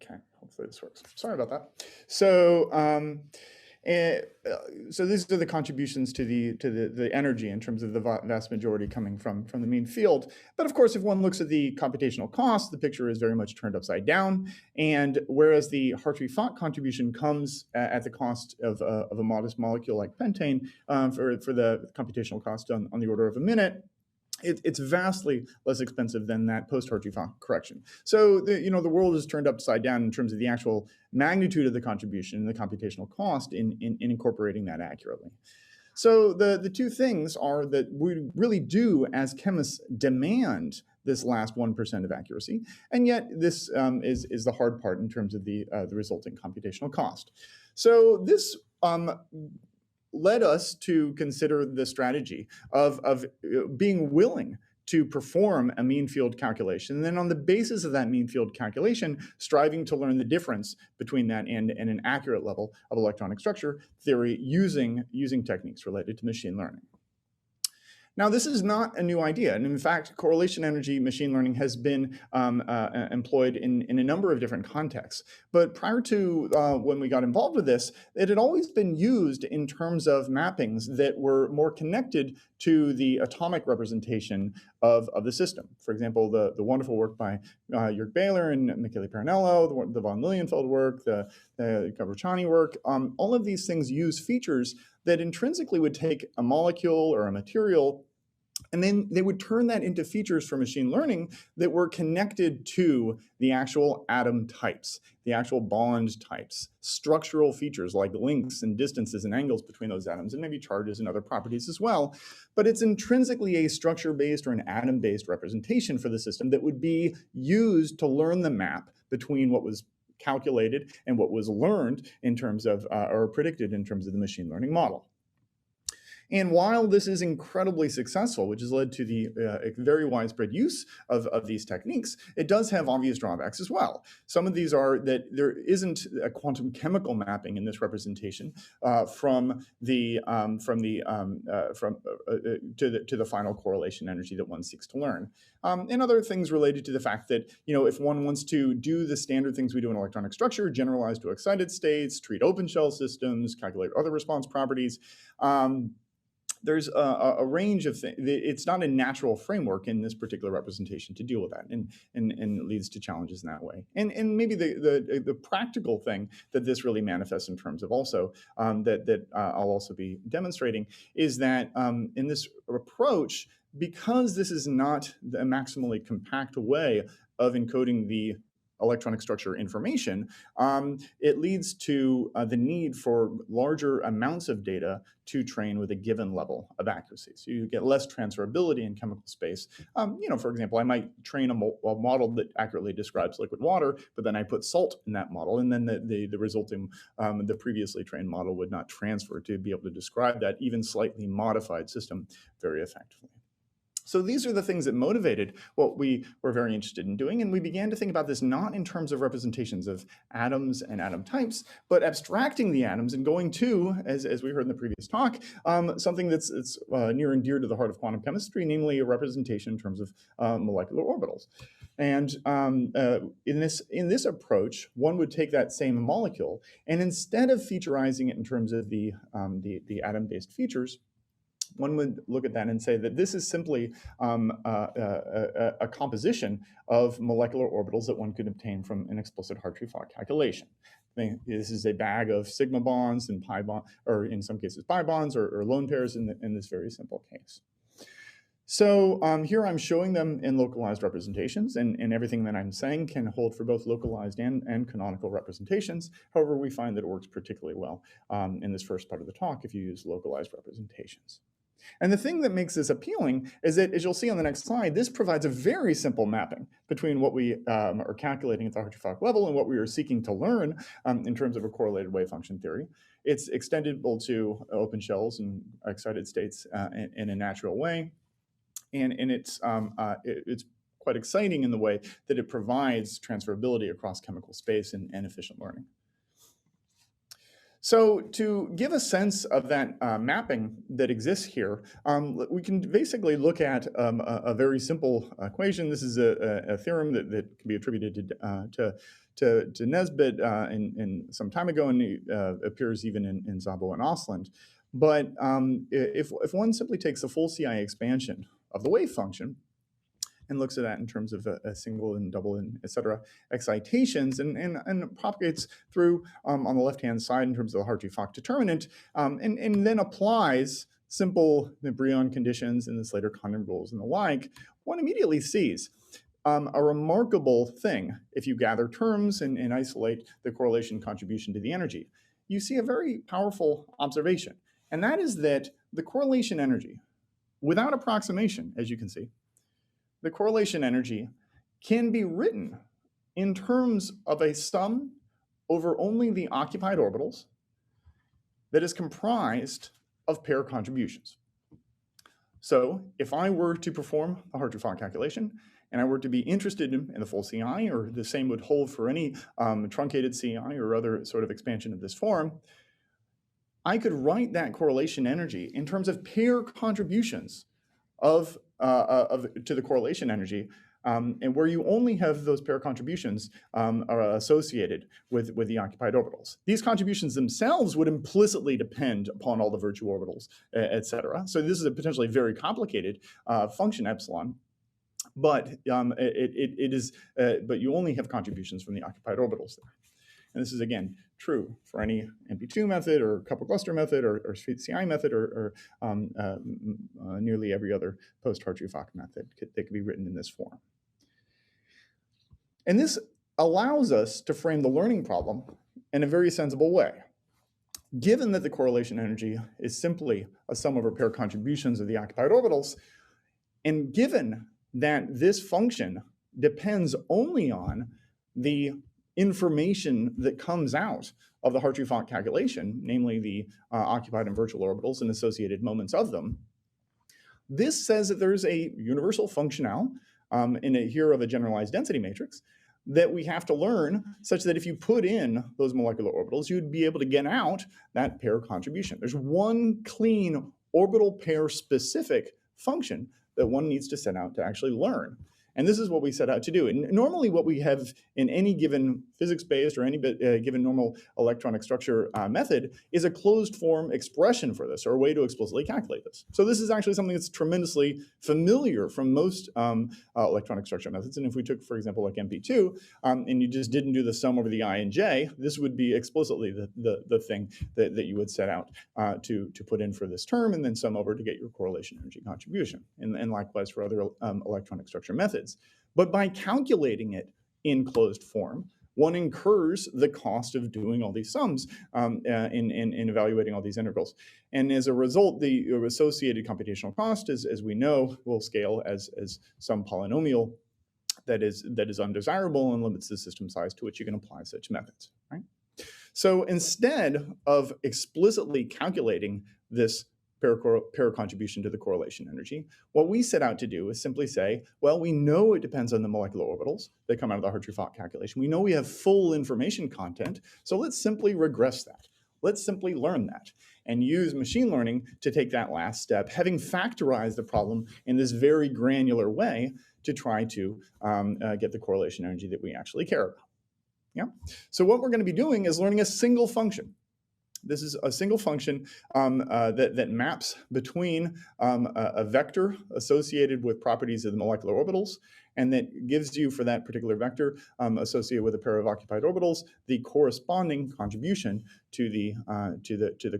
Okay, hopefully this works. Sorry about that. So, so these are the contributions to the energy in terms of the vast majority coming from the mean field. But of course, if one looks at the computational cost, the picture is very much turned upside down. And whereas the Hartree-Fock contribution comes at the cost of a modest molecule like pentane for the computational cost on the order of a minute, it's vastly less expensive than that post-Hartree-Fock correction. So the world is turned upside down in terms of the actual magnitude of the contribution and the computational cost in incorporating that accurately. So the two things are that we really do, as chemists, demand this last 1% of accuracy, and yet this is the hard part in terms of the resulting computational cost. So this led us to consider the strategy of being willing to perform a mean field calculation, and then on the basis of that mean field calculation, striving to learn the difference between that and an accurate level of electronic structure theory using techniques related to machine learning. Now, this is not a new idea, and in fact, correlation energy machine learning has been employed in a number of different contexts. But prior to when we got involved with this, it had always been used in terms of mappings that were more connected to the atomic representation of the system. For example, the wonderful work by Jörg Baylor and Michele Pernello, the von Lilienfeld work, the Gavrachani work, all of these things use features that intrinsically would take a molecule or a material, and then they would turn that into features for machine learning that were connected to the actual atom types, the actual bond types, structural features like lengths and distances and angles between those atoms, and maybe charges and other properties as well. But it's intrinsically a structure-based or an atom-based representation for the system that would be used to learn the map between what was calculated and what was learned in terms of, or predicted in terms of the machine learning model. And while this is incredibly successful, which has led to the very widespread use of these techniques, it does have obvious drawbacks as well. Some of these are that there isn't a quantum chemical mapping in this representation to the final correlation energy that one seeks to learn. And other things related to the fact that, if one wants to do the standard things we do in electronic structure, generalize to excited states, treat open shell systems, calculate other response properties, there's a range of things. It's not a natural framework in this particular representation to deal with that, and it leads to challenges in that way. And maybe the practical thing that this really manifests in terms of also that I'll also be demonstrating is that in this approach, because this is not a maximally compact way of encoding the electronic structure information, it leads to the need for larger amounts of data to train with a given level of accuracy. So you get less transferability in chemical space. For example, I might train a model that accurately describes liquid water, but then I put salt in that model, and then the resulting, the previously trained model would not transfer to be able to describe that even slightly modified system very effectively. So these are the things that motivated what we were very interested in doing, and we began to think about this not in terms of representations of atoms and atom types, but abstracting the atoms and going to, as we heard in the previous talk, something that's near and dear to the heart of quantum chemistry, namely a representation in terms of molecular orbitals. And in this approach, one would take that same molecule, and instead of featurizing it in terms of the atom-based features, one would look at that and say that this is simply a composition of molecular orbitals that one could obtain from an explicit Hartree-Fock calculation. This is a bag of sigma bonds and pi bonds, or in some cases pi bonds, or lone pairs in this very simple case. So here I'm showing them in localized representations, and everything that I'm saying can hold for both localized and canonical representations. However, we find that it works particularly well in this first part of the talk if you use localized representations. And the thing that makes this appealing is that, as you'll see on the next slide, this provides a very simple mapping between what we are calculating at the Hartree-Fock level and what we are seeking to learn in terms of a correlated wave function theory. It's extendable to open shells and excited states in a natural way. And it's quite exciting in the way that it provides transferability across chemical space and efficient learning. So to give a sense of that mapping that exists here, we can basically look at a very simple equation. This is a theorem that can be attributed to Nesbitt in some time ago, and it appears even in Szabo and Osland. But if one simply takes the full CI expansion of the wave function and looks at that in terms of a single and double and et cetera excitations and propagates through on the left-hand side in terms of the Hartree-Fock determinant, and then applies simple Brion conditions and the Slater-Condon rules and the like, one immediately sees a remarkable thing. If you gather terms and isolate the correlation contribution to the energy, you see a very powerful observation. And that is that the correlation energy, without approximation, as you can see, the correlation energy can be written in terms of a sum over only the occupied orbitals that is comprised of pair contributions. So if I were to perform a Hartree-Fock calculation and I were to be interested in the full CI, or the same would hold for any truncated CI or other sort of expansion of this form, I could write that correlation energy in terms of pair contributions to the correlation energy, and where you only have those pair contributions are associated with the occupied orbitals. These contributions themselves would implicitly depend upon all the virtual orbitals, et cetera. So this is a potentially very complicated function epsilon, but but you only have contributions from the occupied orbitals there. And this is, again, true for any MP2 method or couple cluster method or CI method or nearly every other post-Hartree-Fock method that could be written in this form. And this allows us to frame the learning problem in a very sensible way. Given that the correlation energy is simply a sum over pair contributions of the occupied orbitals, and given that this function depends only on the information that comes out of the Hartree-Fock calculation, namely the occupied and virtual orbitals and associated moments of them, this says that there's a universal functional here of a generalized density matrix that we have to learn, such that if you put in those molecular orbitals, you'd be able to get out that pair contribution. There's one clean orbital pair specific function that one needs to set out to actually learn. And this is what we set out to do. And normally what we have in any given physics-based or any given normal electronic structure method is a closed form expression for this, or a way to explicitly calculate this. So this is actually something that's tremendously familiar from most electronic structure methods. And if we took, for example, like MP2, and you just didn't do the sum over the I and J, this would be explicitly the thing that you would set out to put in for this term, and then sum over to get your correlation energy contribution. And likewise for other electronic structure methods. But by calculating it in closed form, one incurs the cost of doing all these sums in evaluating all these integrals. And as a result, the associated computational cost, as we know, will scale as some polynomial that is undesirable and limits the system size to which you can apply such methods, right? So instead of explicitly calculating this pair contribution to the correlation energy, what we set out to do is simply say, well, we know it depends on the molecular orbitals that come out of the Hartree-Fock calculation. We know we have full information content, so let's simply regress that. Let's simply learn that and use machine learning to take that last step, having factorized the problem in this very granular way to try to get the correlation energy that we actually care about. Yeah. So what we're going to be doing is learning a single function. This is a single function that maps between a vector associated with properties of the molecular orbitals, and that gives you, for that particular vector associated with a pair of occupied orbitals, the corresponding contribution to the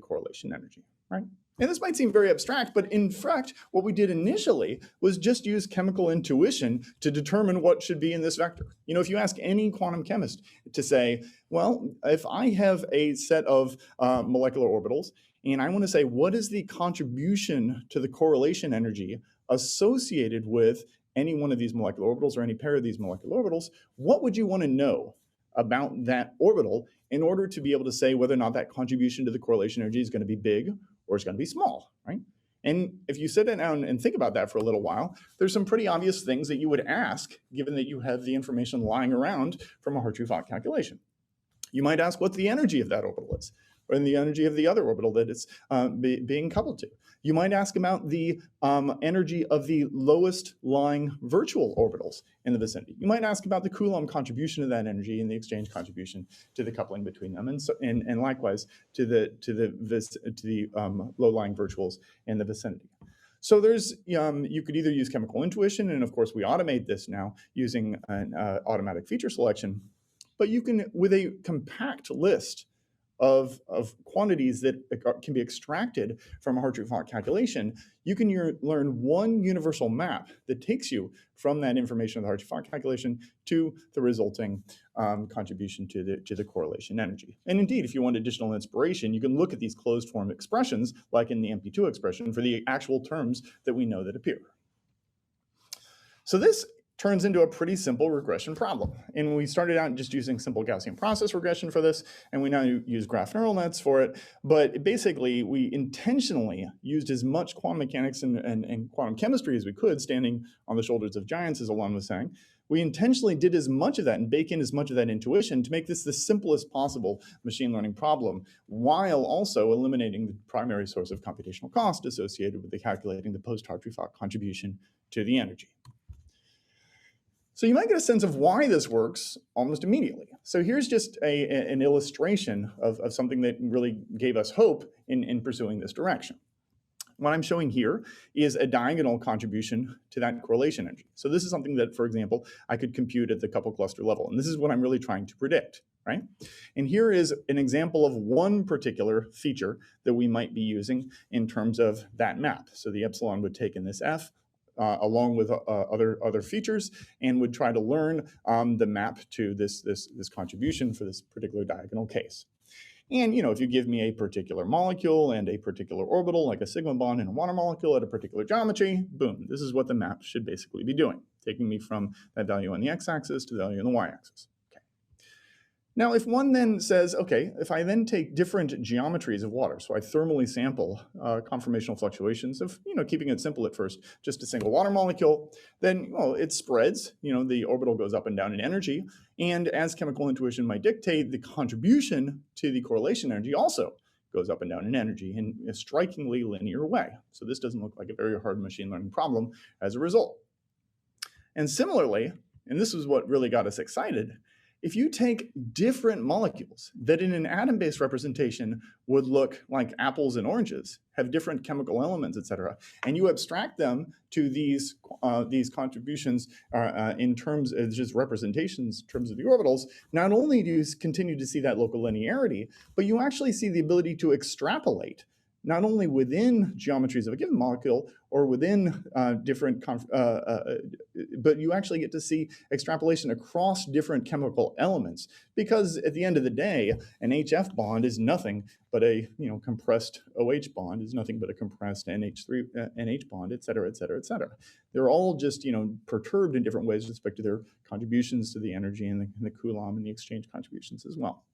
correlation energy, right? And this might seem very abstract, but in fact, what we did initially was just use chemical intuition to determine what should be in this vector. You know, if you ask any quantum chemist to say, well, if I have a set of molecular orbitals, and I want to say, what is the contribution to the correlation energy associated with any one of these molecular orbitals or any pair of these molecular orbitals, what would you want to know about that orbital in order to be able to say whether or not that contribution to the correlation energy is going to be big or it's going to be small, right? And if you sit down and think about that for a little while, there's some pretty obvious things that you would ask, given that you have the information lying around from a Hartree-Fock calculation. You might ask what the energy of that orbital is, or the energy of the other orbital that it's being coupled to. You might ask about the energy of the lowest lying virtual orbitals in the vicinity. You might ask about the Coulomb contribution of that energy and the exchange contribution to the coupling between them, and likewise to the low-lying virtuals in the vicinity. So there's, you could either use chemical intuition, and of course we automate this now using an automatic feature selection, but you can, with a compact list of quantities that can be extracted from a Hartree-Fock calculation, you can learn one universal map that takes you from that information of the Hartree-Fock calculation to the resulting contribution to the correlation energy. And indeed, if you want additional inspiration, you can look at these closed form expressions, like in the MP2 expression, for the actual terms that we know that appear. So this turns into a pretty simple regression problem. And we started out just using simple Gaussian process regression for this, and we now use graph neural nets for it. But basically, we intentionally used as much quantum mechanics and quantum chemistry as we could, standing on the shoulders of giants, as Alon was saying. We intentionally did as much of that and bake in as much of that intuition to make this the simplest possible machine learning problem, while also eliminating the primary source of computational cost associated with the calculating the post-Hartree-Fock contribution to the energy. So you might get a sense of why this works almost immediately. So here's just an illustration of something that really gave us hope in pursuing this direction. What I'm showing here is a diagonal contribution to that correlation energy. So this is something that, for example, I could compute at the couple cluster level. And this is what I'm really trying to predict, right? And here is an example of one particular feature that we might be using in terms of that map. So the epsilon would take in this F, along with other features, and would try to learn the map to this contribution for this particular diagonal case. And if you give me a particular molecule and a particular orbital, like a sigma bond in a water molecule at a particular geometry, boom, this is what the map should basically be doing, taking me from that value on the x-axis to the value on the y-axis. Now, if one then says, okay, if I then take different geometries of water, so I thermally sample conformational fluctuations of, keeping it simple at first, just a single water molecule, then, well, it spreads, the orbital goes up and down in energy, and as chemical intuition might dictate, the contribution to the correlation energy also goes up and down in energy in a strikingly linear way. So this doesn't look like a very hard machine learning problem as a result. And similarly, and this is what really got us excited, if you take different molecules that in an atom-based representation would look like apples and oranges, have different chemical elements, et cetera, and you abstract them to these contributions in terms of just representations in terms of the orbitals, not only do you continue to see that local linearity, but you actually see the ability to extrapolate not only within geometries of a given molecule or within but you actually get to see extrapolation across different chemical elements, because at the end of the day, an HF bond is nothing but a compressed OH bond is nothing but a compressed NH bond, et cetera, et cetera, et cetera. They're all just perturbed in different ways with respect to their contributions to the energy and the Coulomb and the exchange contributions as well.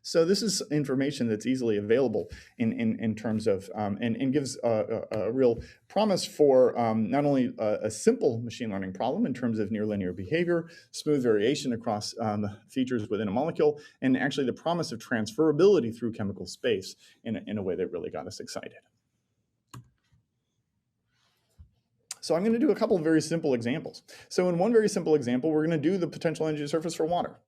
So this is information that's easily available in terms of, and gives a real promise for not only a simple machine learning problem in terms of near linear behavior, smooth variation across features within a molecule, and actually the promise of transferability through chemical space in a way that really got us excited. So I'm going to do a couple of very simple examples. So in one very simple example, we're going to do the potential energy surface for water.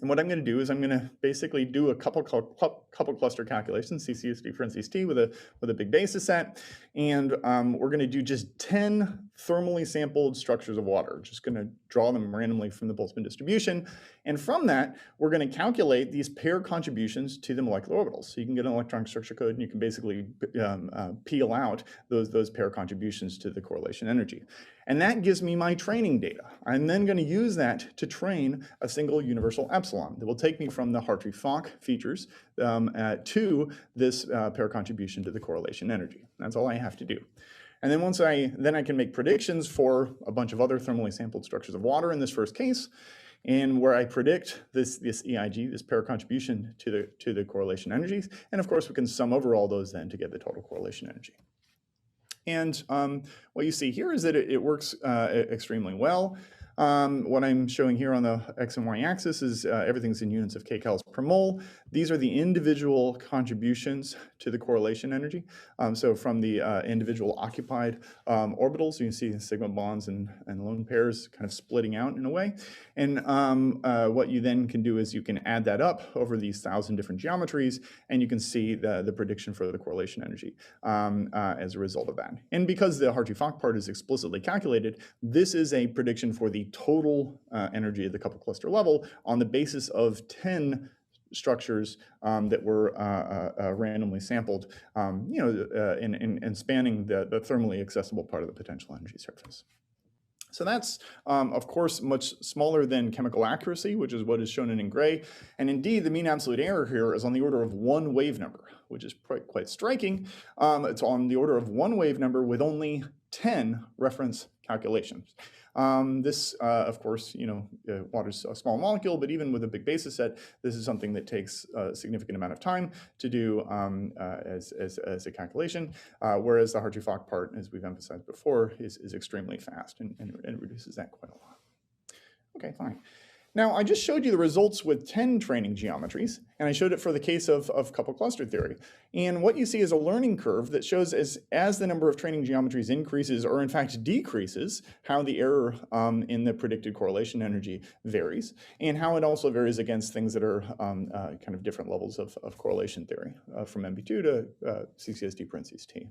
And what I'm going to do is I'm going to basically do a couple cluster calculations, CCSD for NCST with a big basis set, and we're going to do just 10 thermally sampled structures of water. Just going to draw them randomly from the Boltzmann distribution, and from that we're going to calculate these pair contributions to the molecular orbitals. So you can get an electronic structure code, and you can basically peel out those pair contributions to the correlation energy. And that gives me my training data. I'm then going to use that to train a single universal epsilon that will take me from the Hartree-Fock features to this pair contribution to the correlation energy. That's all I have to do. And then once I can make predictions for a bunch of other thermally sampled structures of water in this first case, and where I predict this EIG, this pair contribution to the correlation energies. And of course, we can sum over all those then to get the total correlation energy. And what you see here is that it works extremely well. What I'm showing here on the X and Y axis is everything's in units of kcals per mole. These are the individual contributions to the correlation energy. So from the individual occupied orbitals, you can see sigma bonds and lone pairs kind of splitting out in a way. And what you then can do is you can add that up over these 1,000 different geometries, and you can see the prediction for the correlation energy as a result of that. And because the Hartree-Fock part is explicitly calculated, this is a prediction for the total energy at the couple cluster level on the basis of 10 structures that were randomly sampled, and spanning the thermally accessible part of the potential energy surface. So that's, of course, much smaller than chemical accuracy, which is what is shown in gray. And indeed, the mean absolute error here is on the order of 1 wave number, which is quite striking. It's on the order of 1 wave number with only 10 reference calculations. This, of course, water's a small molecule, but even with a big basis set, this is something that takes a significant amount of time to do as a calculation, whereas the Hartree-Fock part, as we've emphasized before, is extremely fast and reduces that quite a lot. Okay, fine. Now, I just showed you the results with 10 training geometries, and I showed it for the case of couple cluster theory. And what you see is a learning curve that shows as the number of training geometries increases, or in fact decreases, how the error in the predicted correlation energy varies, and how it also varies against things that are kind of different levels of correlation theory, from MB2 to CCSD parentheses T.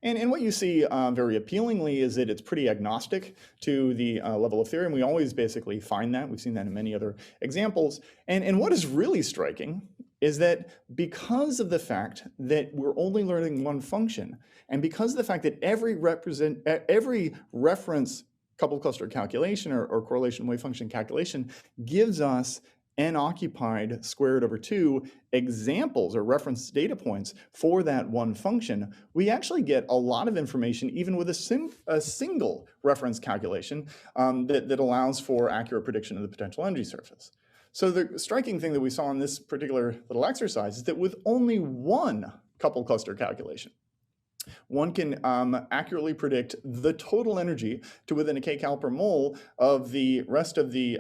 And what you see very appealingly is that it's pretty agnostic to the level of theory, and we always basically find that. We've seen that in many other examples. And what is really striking is that because of the fact that we're only learning one function, and because of the fact that every reference coupled cluster calculation or correlation wave function calculation gives us n occupied squared over 2 examples or reference data points for that one function, we actually get a lot of information even with a single reference calculation that allows for accurate prediction of the potential energy surface. So the striking thing that we saw in this particular little exercise is that with only one coupled cluster calculation, one can accurately predict the total energy to within a kcal per mole of the rest of the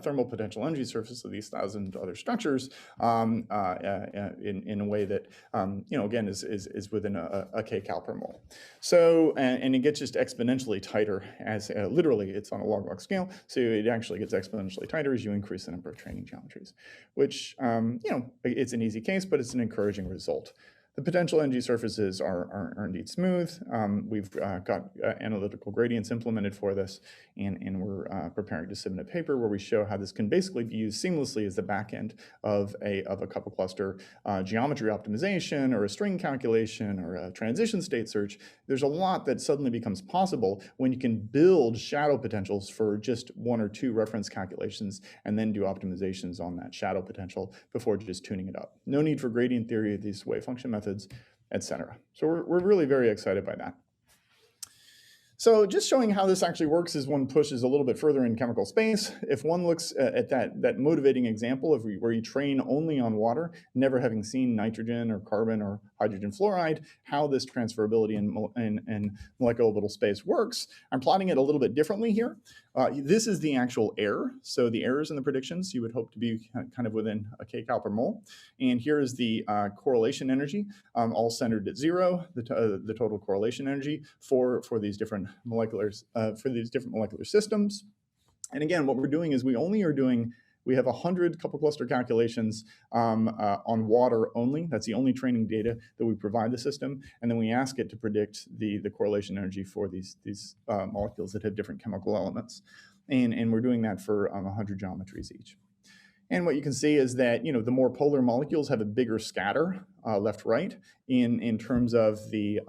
thermal potential energy surface of these 1,000 other structures in a way that, again, is within a kcal per mole. So, and it gets just exponentially tighter as literally it's on a log-log scale. So it actually gets exponentially tighter as you increase the number of training geometries, which, it's an easy case, but it's an encouraging result. The potential energy surfaces are indeed smooth. We've got analytical gradients implemented for this, and we're preparing to submit a paper where we show how this can basically be used seamlessly as the back end of a couple cluster geometry optimization or a string calculation or a transition state search. There's a lot that suddenly becomes possible when you can build shadow potentials for just one or two reference calculations and then do optimizations on that shadow potential before just tuning it up. No need for gradient theory of these wave function methods, etc. So we're really very excited by that. So just showing how this actually works as one pushes a little bit further in chemical space. If one looks at that motivating example of where you train only on water, never having seen nitrogen or carbon or hydrogen fluoride, how this transferability in molecular orbital space works, I'm plotting it a little bit differently here. This is the actual error. So the errors in the predictions you would hope to be kind of within a kcal per mole. And here is the correlation energy, all centered at 0, the total correlation energy for these different molecular systems. And again, what we're doing is we have 100 couple cluster calculations on water only. That's the only training data that we provide the system. And then we ask it to predict the correlation energy for these molecules that have different chemical elements. And we're doing that for 100 geometries each. And what you can see is that the more polar molecules have a bigger scatter left-right in terms of the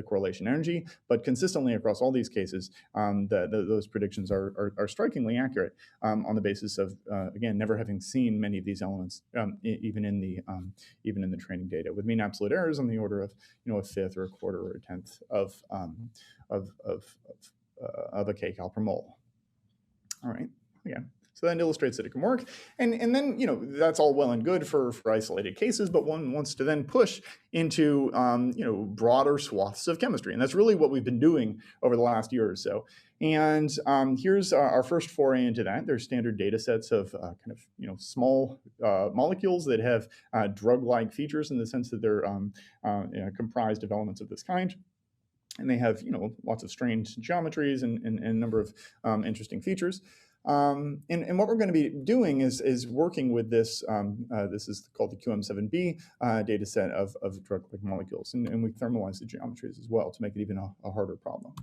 correlation energy, but consistently across all these cases, those predictions are strikingly accurate on the basis of again never having seen many of these elements even in the training data, with mean absolute errors on the order of a fifth or a quarter or a tenth of a kcal per mole. All right, again. So that illustrates that it can work. And then, that's all well and good for isolated cases, but one wants to then push into, broader swaths of chemistry. And that's really what we've been doing over the last year or so. And here's our first foray into that. There's standard data sets of small molecules that have drug-like features in the sense that they're comprised of elements of this kind. And they have, lots of strange geometries and a number of interesting features. And what we're going to be doing is working with this. This is called the QM7b data set of drug-like molecules, and we thermalize the geometries as well to make it even a harder problem.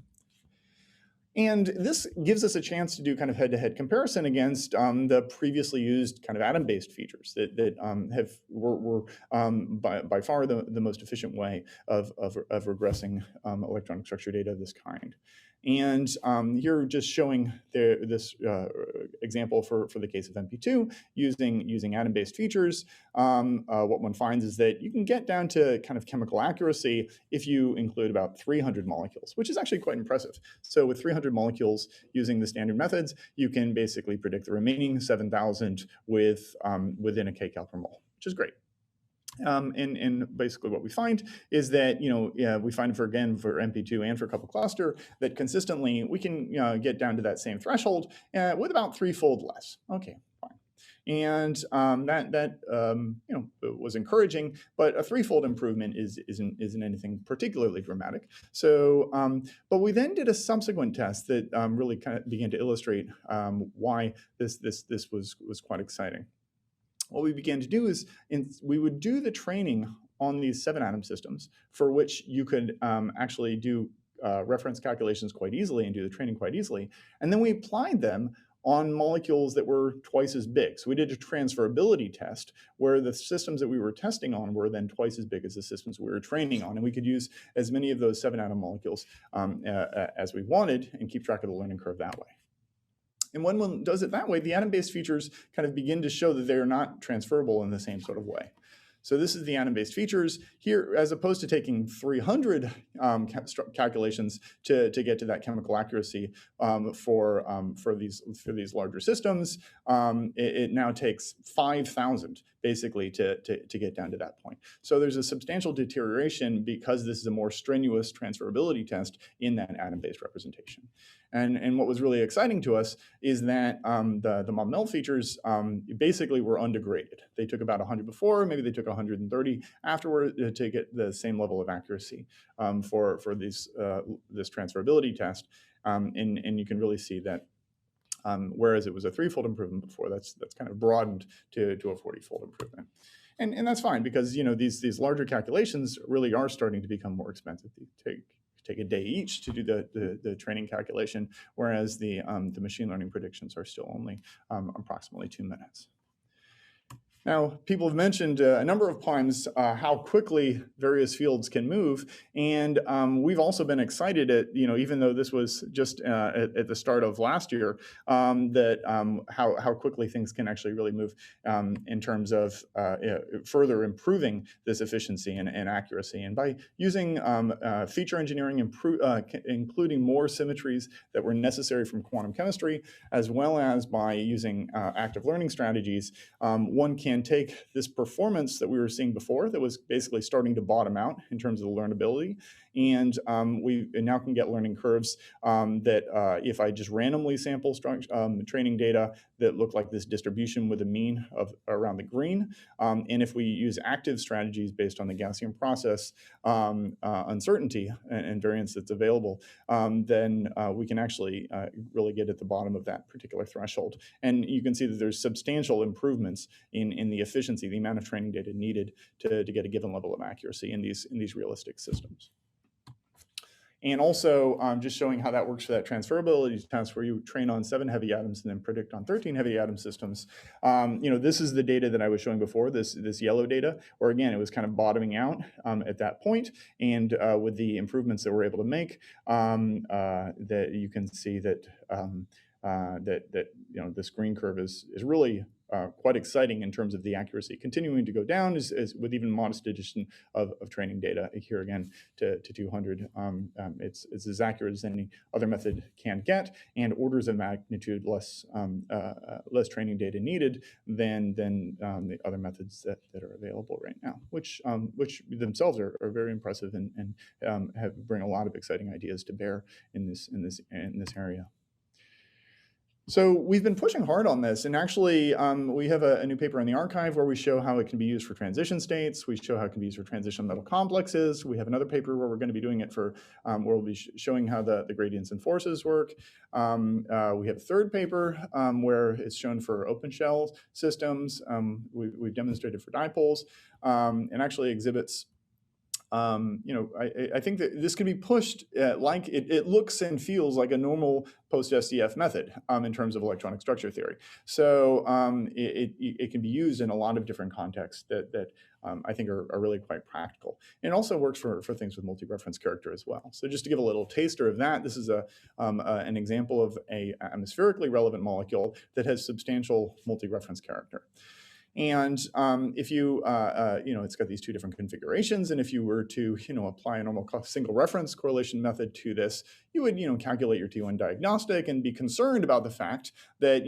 And this gives us a chance to do kind of head-to-head comparison against the previously used kind of atom-based features that were by far the most efficient way of regressing electronic structure data of this kind. And here just showing this example for the case of MP2 using atom-based features. What one finds is that you can get down to kind of chemical accuracy if you include about 300 molecules, which is actually quite impressive. So with 300 molecules using the standard methods, you can basically predict the remaining 7,000 within a kcal per mole, which is great. And basically what we find is that, we find for MP2 and for couple cluster that consistently we can get down to that same threshold with about threefold less. Okay, fine. And that was encouraging, but a threefold improvement isn't anything particularly dramatic. So, but we then did a subsequent test that really kind of began to illustrate why this was quite exciting. What we began to do is we would do the training on these 7-atom systems for which you could actually do reference calculations quite easily and do the training quite easily. And then we applied them on molecules that were twice as big. So we did a transferability test where the systems that we were testing on were then twice as big as the systems we were training on. And we could use as many of those 7-atom molecules as we wanted and keep track of the learning curve that way. And when one does it that way, the atom-based features kind of begin to show that they are not transferable in the same sort of way. So this is the atom-based features here, as opposed to taking 300 calculations to get to that chemical accuracy for these larger systems. It now takes 5,000 basically to get down to that point. So there's a substantial deterioration because this is a more strenuous transferability test in that atom-based representation. And what was really exciting to us is that the Monmel features basically were undegraded. They took about 100 before, maybe they took 130 afterward to get the same level of accuracy for this transferability test. And you can really see that whereas it was a 3-fold improvement before, that's kind of broadened to a 40-fold improvement. And that's fine because these larger calculations really are starting to become more expensive. They take a day each to do the training calculation, whereas the machine learning predictions are still only approximately 2 minutes. Now, people have mentioned a number of times how quickly various fields can move, and we've also been excited at, even though this was just at the start of last year, that how quickly things can actually really move in terms of further improving this efficiency and accuracy. And by using feature engineering, including more symmetries that were necessary from quantum chemistry, as well as by using active learning strategies, one can take this performance that we were seeing before that was basically starting to bottom out in terms of the learnability, and we now can get learning curves that if I just randomly sample training data that look like this distribution with a mean of around the green, and if we use active strategies based on the Gaussian process uncertainty and variance that's available, then we can actually really get at the bottom of that particular threshold. And you can see that there's substantial improvements in the efficiency, the amount of training data needed to get a given level of accuracy in these realistic systems. And also just showing how that works for that transferability test where you train on 7 heavy atoms and then predict on 13 heavy atom systems. This is the data that I was showing before, this yellow data, where again, it was kind of bottoming out at that point. And with the improvements that we're able to make, that you can see that this green curve is really quite exciting in terms of the accuracy, continuing to go down as with even modest addition of training data here again to 200. It's as accurate as any other method can get, and orders of magnitude less training data needed than the other methods that are available right now, which themselves are very impressive and bring a lot of exciting ideas to bear in this area. So we've been pushing hard on this, and actually we have a new paper in the archive where we show how it can be used for transition states. We show how it can be used for transition metal complexes. We have another paper where we're going to be doing it for, where we'll be showing how the gradients and forces work. We have a third paper where it's shown for open shell systems. We've demonstrated for dipoles, and actually exhibits I think that this can be pushed like it looks and feels like a normal post-SDF method in terms of electronic structure theory. So it can be used in a lot of different contexts that I think are really quite practical. And it also works for things with multi-reference character as well. So just to give a little taster of that, this is an example of a atmospherically relevant molecule that has substantial multi-reference character. And if you, it's got these 2 different configurations, and if you were to, apply a normal single reference correlation method to this, you would, calculate your T1 diagnostic and be concerned about the fact that,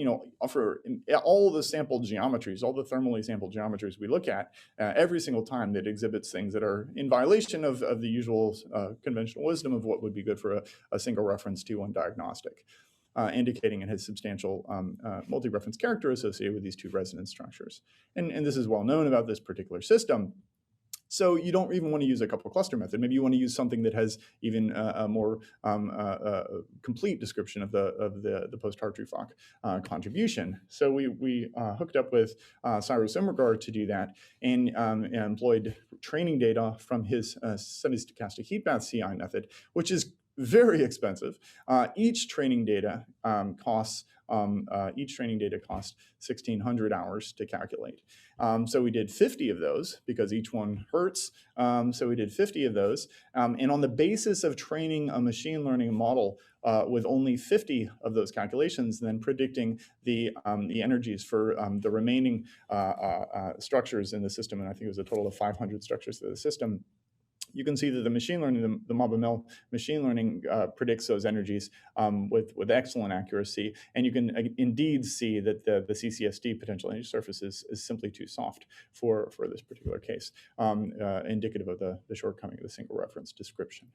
for all the sampled geometries, all the thermally sampled geometries we look at, every single time that exhibits things that are in violation of the usual conventional wisdom of what would be good for a single reference T1 diagnostic. Indicating it has substantial multi-reference character associated with these 2 resonance structures. And this is well known about this particular system. So you don't even want to use a couple cluster method. Maybe you want to use something that has even a more complete description of the post-Hartree-Fock contribution. So we hooked up with Cyrus Immergard to do that, and employed training data from his semi-stochastic heat bath CI method, which is very expensive. Each training data costs 1,600 hours to calculate. So we did 50 of those because each one hurts. So we did 50 of those. And on the basis of training a machine learning model with only 50 of those calculations, then predicting the energies for the remaining structures in the system, and I think it was a total of 500 structures in the system, you can see that the machine learning, the MABML machine learning predicts those energies with excellent accuracy. And you can indeed see that the CCSD potential energy surface is simply too soft for this particular case, indicative of the shortcoming of the single reference description.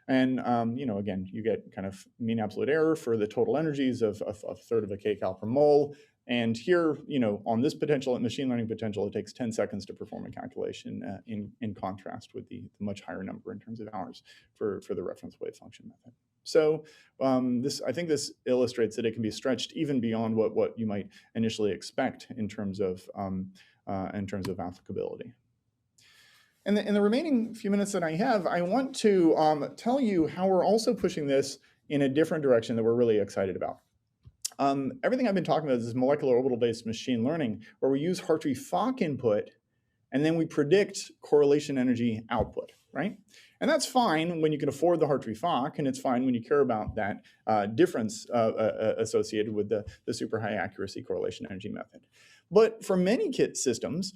And, again, you get kind of mean absolute error for the total energies of a third of a kcal per mole. And here, on this potential, machine learning potential, it takes 10 seconds to perform a calculation in contrast with the much higher number in terms of hours for the reference wave function method. So I think this illustrates that it can be stretched even beyond what you might initially expect in terms of applicability. In the remaining few minutes that I have, I want to tell you how we're also pushing this in a different direction that we're really excited about. Everything I've been talking about is this molecular orbital-based machine learning, where we use Hartree-Fock input, and then we predict correlation energy output, right? And that's fine when you can afford the Hartree-Fock, and it's fine when you care about that difference associated with the super high accuracy correlation energy method. But for many kit systems,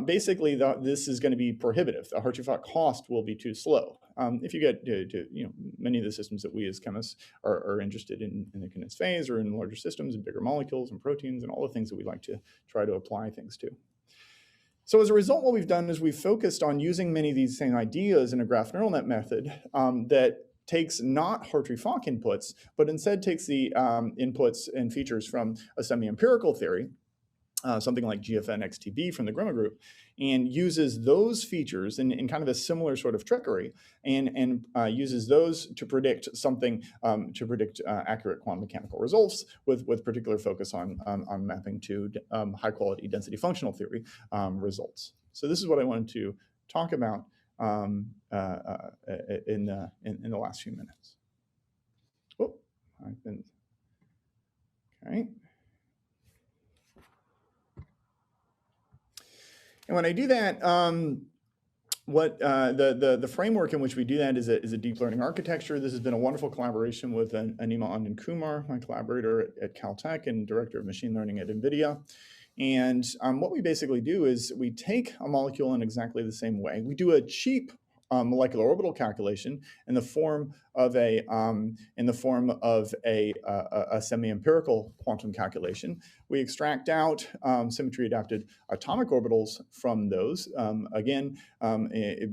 basically this is going to be prohibitive. The Hartree-Fock cost will be too slow. If you get to many of the systems that we as chemists are interested in the condensed phase or in larger systems and bigger molecules and proteins and all the things that we like to try to apply things to. So as a result, what we've done is we've focused on using many of these same ideas in a graph neural net method that takes not Hartree-Fock inputs, but instead takes the inputs and features from a semi-empirical theory, something like GFN XTB from the Grima group, and uses those features in kind of a similar sort of trickery, and uses those to predict something, accurate quantum mechanical results with particular focus on mapping to high quality density functional theory results. So this is what I wanted to talk about in the last few minutes. Oh, I've been, okay. And when I do that, the framework in which we do that is a deep learning architecture. This has been a wonderful collaboration with Anima Anand-Kumar, my collaborator at Caltech and director of machine learning at NVIDIA. And what we basically do is we take a molecule in exactly the same way. We do a cheap molecular orbital calculation in the form of a semi-empirical quantum calculation. We extract out symmetry-adapted atomic orbitals from those.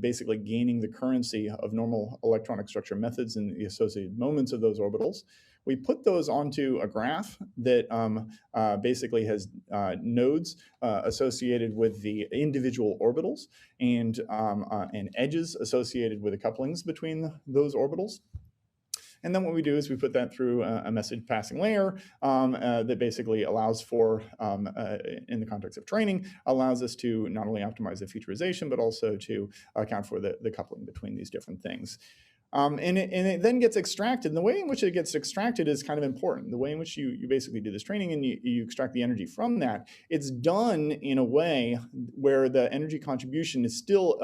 Basically gaining the currency of normal electronic structure methods and the associated moments of those orbitals. We put those onto a graph that basically has nodes associated with the individual orbitals and edges associated with the couplings between those orbitals. And then what we do is we put that through a message passing layer that basically allows for, in the context of training, allows us to not only optimize the featurization, but also to account for the coupling between these different things. And it then gets extracted. And the way in which it gets extracted is kind of important. The way in which you basically do this training and you extract the energy from that, it's done in a way where the energy contribution is still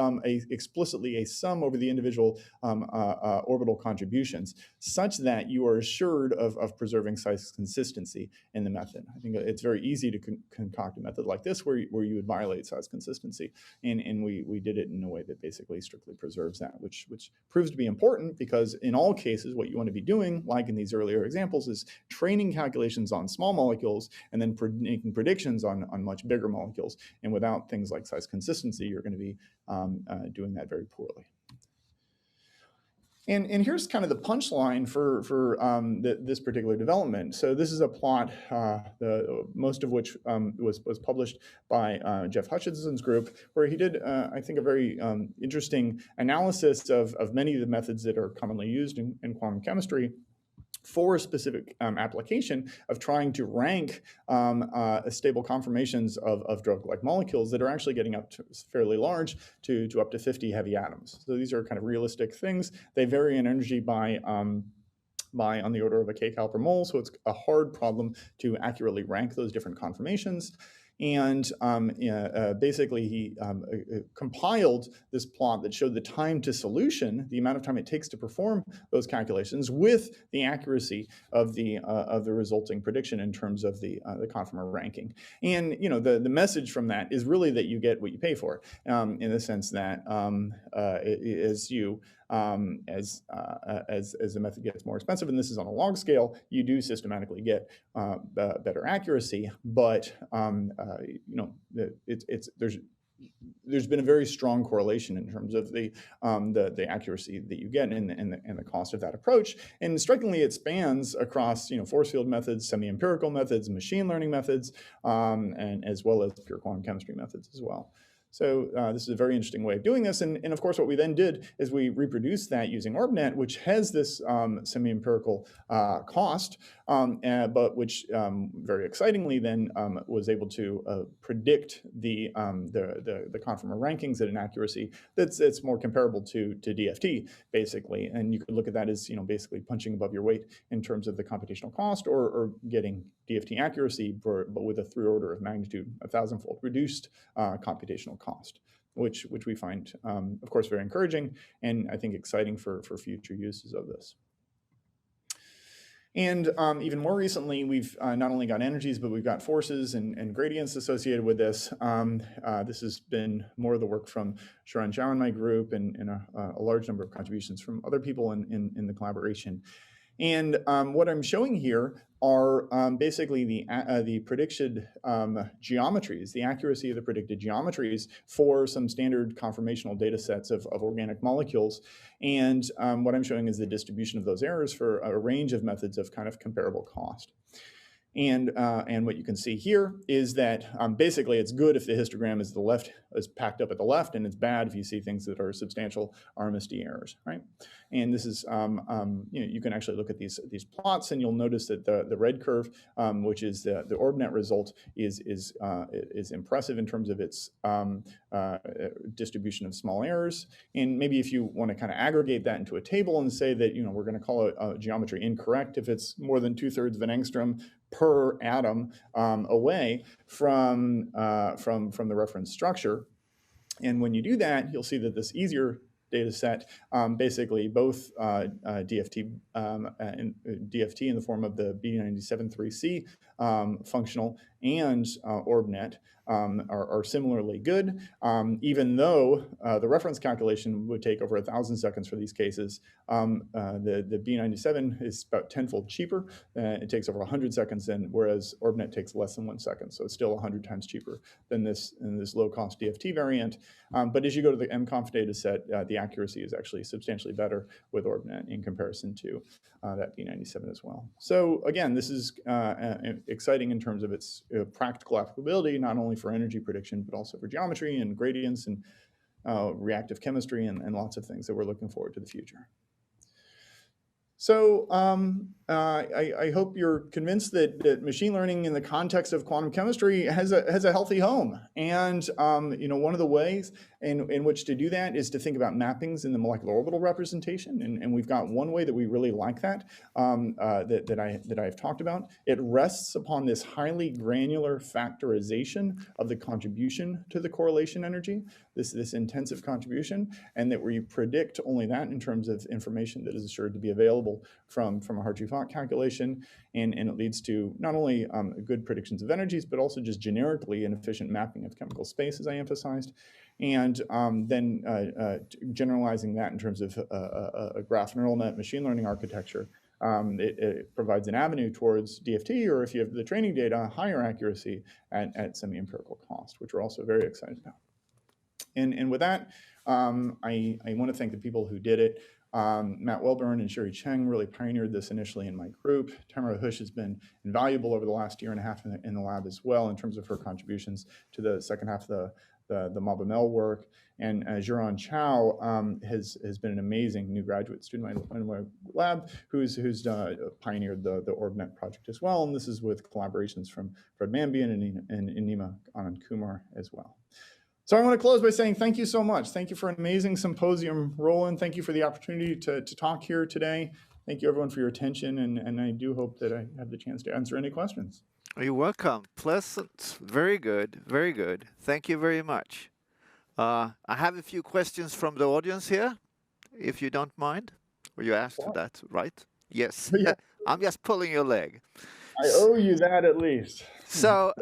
explicitly a sum over the individual orbital contributions, such that you are assured of preserving size consistency in the method. I think it's very easy to concoct a method like this where you would violate size consistency. And we did it in a way that basically strictly preserves that, which proves to be important, because in all cases, what you want to be doing, like in these earlier examples, is training calculations on small molecules and then making predictions on much bigger molecules. And without things like size consistency, you're going to be doing that very poorly. And here's kind of the punchline for this particular development. So this is a plot, most of which was published by Jeff Hutchinson's group, where he did, I think, a very interesting analysis of many of the methods that are commonly used in quantum chemistry for a specific application of trying to rank stable conformations of drug-like molecules that are actually getting up to fairly large, to up to 50 heavy atoms. So these are kind of realistic things. They vary in energy by on the order of a kcal per mole, so it's a hard problem to accurately rank those different conformations. And basically, he compiled this plot that showed the time to solution, the amount of time it takes to perform those calculations, with the accuracy of the resulting prediction in terms of the conformer ranking. And the message from that is really that you get what you pay for, in the sense that as the method gets more expensive, and this is on a log scale, you do systematically get better accuracy. But there's been a very strong correlation in terms of the accuracy that you get and the cost of that approach. And strikingly, it spans across force field methods, semi-empirical methods, machine learning methods, and as well as pure quantum chemistry methods as well. So this is a very interesting way of doing this. And of course, what we then did is we reproduced that using OrbNet, which has this semi-empirical cost, but which very excitingly then was able to predict the conformer rankings at an accuracy that's more comparable to DFT, basically. And you could look at that as basically punching above your weight in terms of the computational cost, or getting DFT accuracy, but with a 3 order of magnitude, 1,000-fold reduced computational cost, which we find, of course, very encouraging and I think exciting for future uses of this. And even more recently, we've not only got energies, but we've got forces and gradients associated with this. This has been more of the work from Johan and my group, and a large number of contributions from other people in the collaboration. And what I'm showing here are basically the predicted geometries, the accuracy of the predicted geometries for some standard conformational data sets of organic molecules. And what I'm showing is the distribution of those errors for a range of methods of kind of comparable cost. And what you can see here is that basically it's good if the histogram is packed up at the left, and it's bad if you see things that are substantial RMSD errors, right? And this is you can actually look at these plots, and you'll notice that the red curve, which is the OrbNet result, is impressive in terms of its distribution of small errors. And maybe if you want to kind of aggregate that into a table and say that we're going to call a geometry incorrect if it's more than 2/3 of an angstrom per atom away from the reference structure. And when you do that, you'll see that this easier data set, basically both DFT in the form of the B97-3C functional and OrbNet are similarly good, even though the reference calculation would take over 1,000 seconds for these cases. The B97 is about 10-fold cheaper. It takes over 100 seconds, whereas OrbNet takes less than 1 second. So it's still 100 times cheaper than this low-cost DFT variant. But as you go to the MConf data set, the accuracy is actually substantially better with OrbNet in comparison to that B97 as well. So again, this is exciting in terms of its practical applicability, not only for energy prediction, but also for geometry and gradients and reactive chemistry and lots of things that we're looking forward to the future. So I hope you're convinced that machine learning in the context of quantum chemistry has a healthy home. And one of the ways in which to do that is to think about mappings in the molecular orbital representation. And we've got one way that we really like that that I've talked about. It rests upon this highly granular factorization of the contribution to the correlation energy, this intensive contribution, and that we predict only that in terms of information that is assured to be available from a Hartree-Fock calculation, and it leads to not only good predictions of energies, but also just generically an efficient mapping of chemical space, as I emphasized, and then generalizing that in terms of a graph neural net machine learning architecture. It provides an avenue towards DFT, or if you have the training data, higher accuracy at semi-empirical cost, which we're also very excited about. And with that, I want to thank the people who did it. Matt Welburn and Sherry Cheng really pioneered this initially in my group. Tamara Hush has been invaluable over the last year and a half in the lab as well in terms of her contributions to the second half of the MABML work. And Johan has been an amazing new graduate student in my lab who's pioneered the OrbNet project as well. And this is with collaborations from Fred Mambian and Nima Anand Kumar as well. So I want to close by saying thank you so much. Thank you for an amazing symposium, Roland. Thank you for the opportunity to talk here today. Thank you, everyone, for your attention. And I do hope that I have the chance to answer any questions. You're welcome. Pleasant. Very good. Very good. Thank you very much. I have a few questions from the audience here, if you don't mind. Or you asked for that, right? Yes. Yeah, I'm just pulling your leg. I owe you that at least. So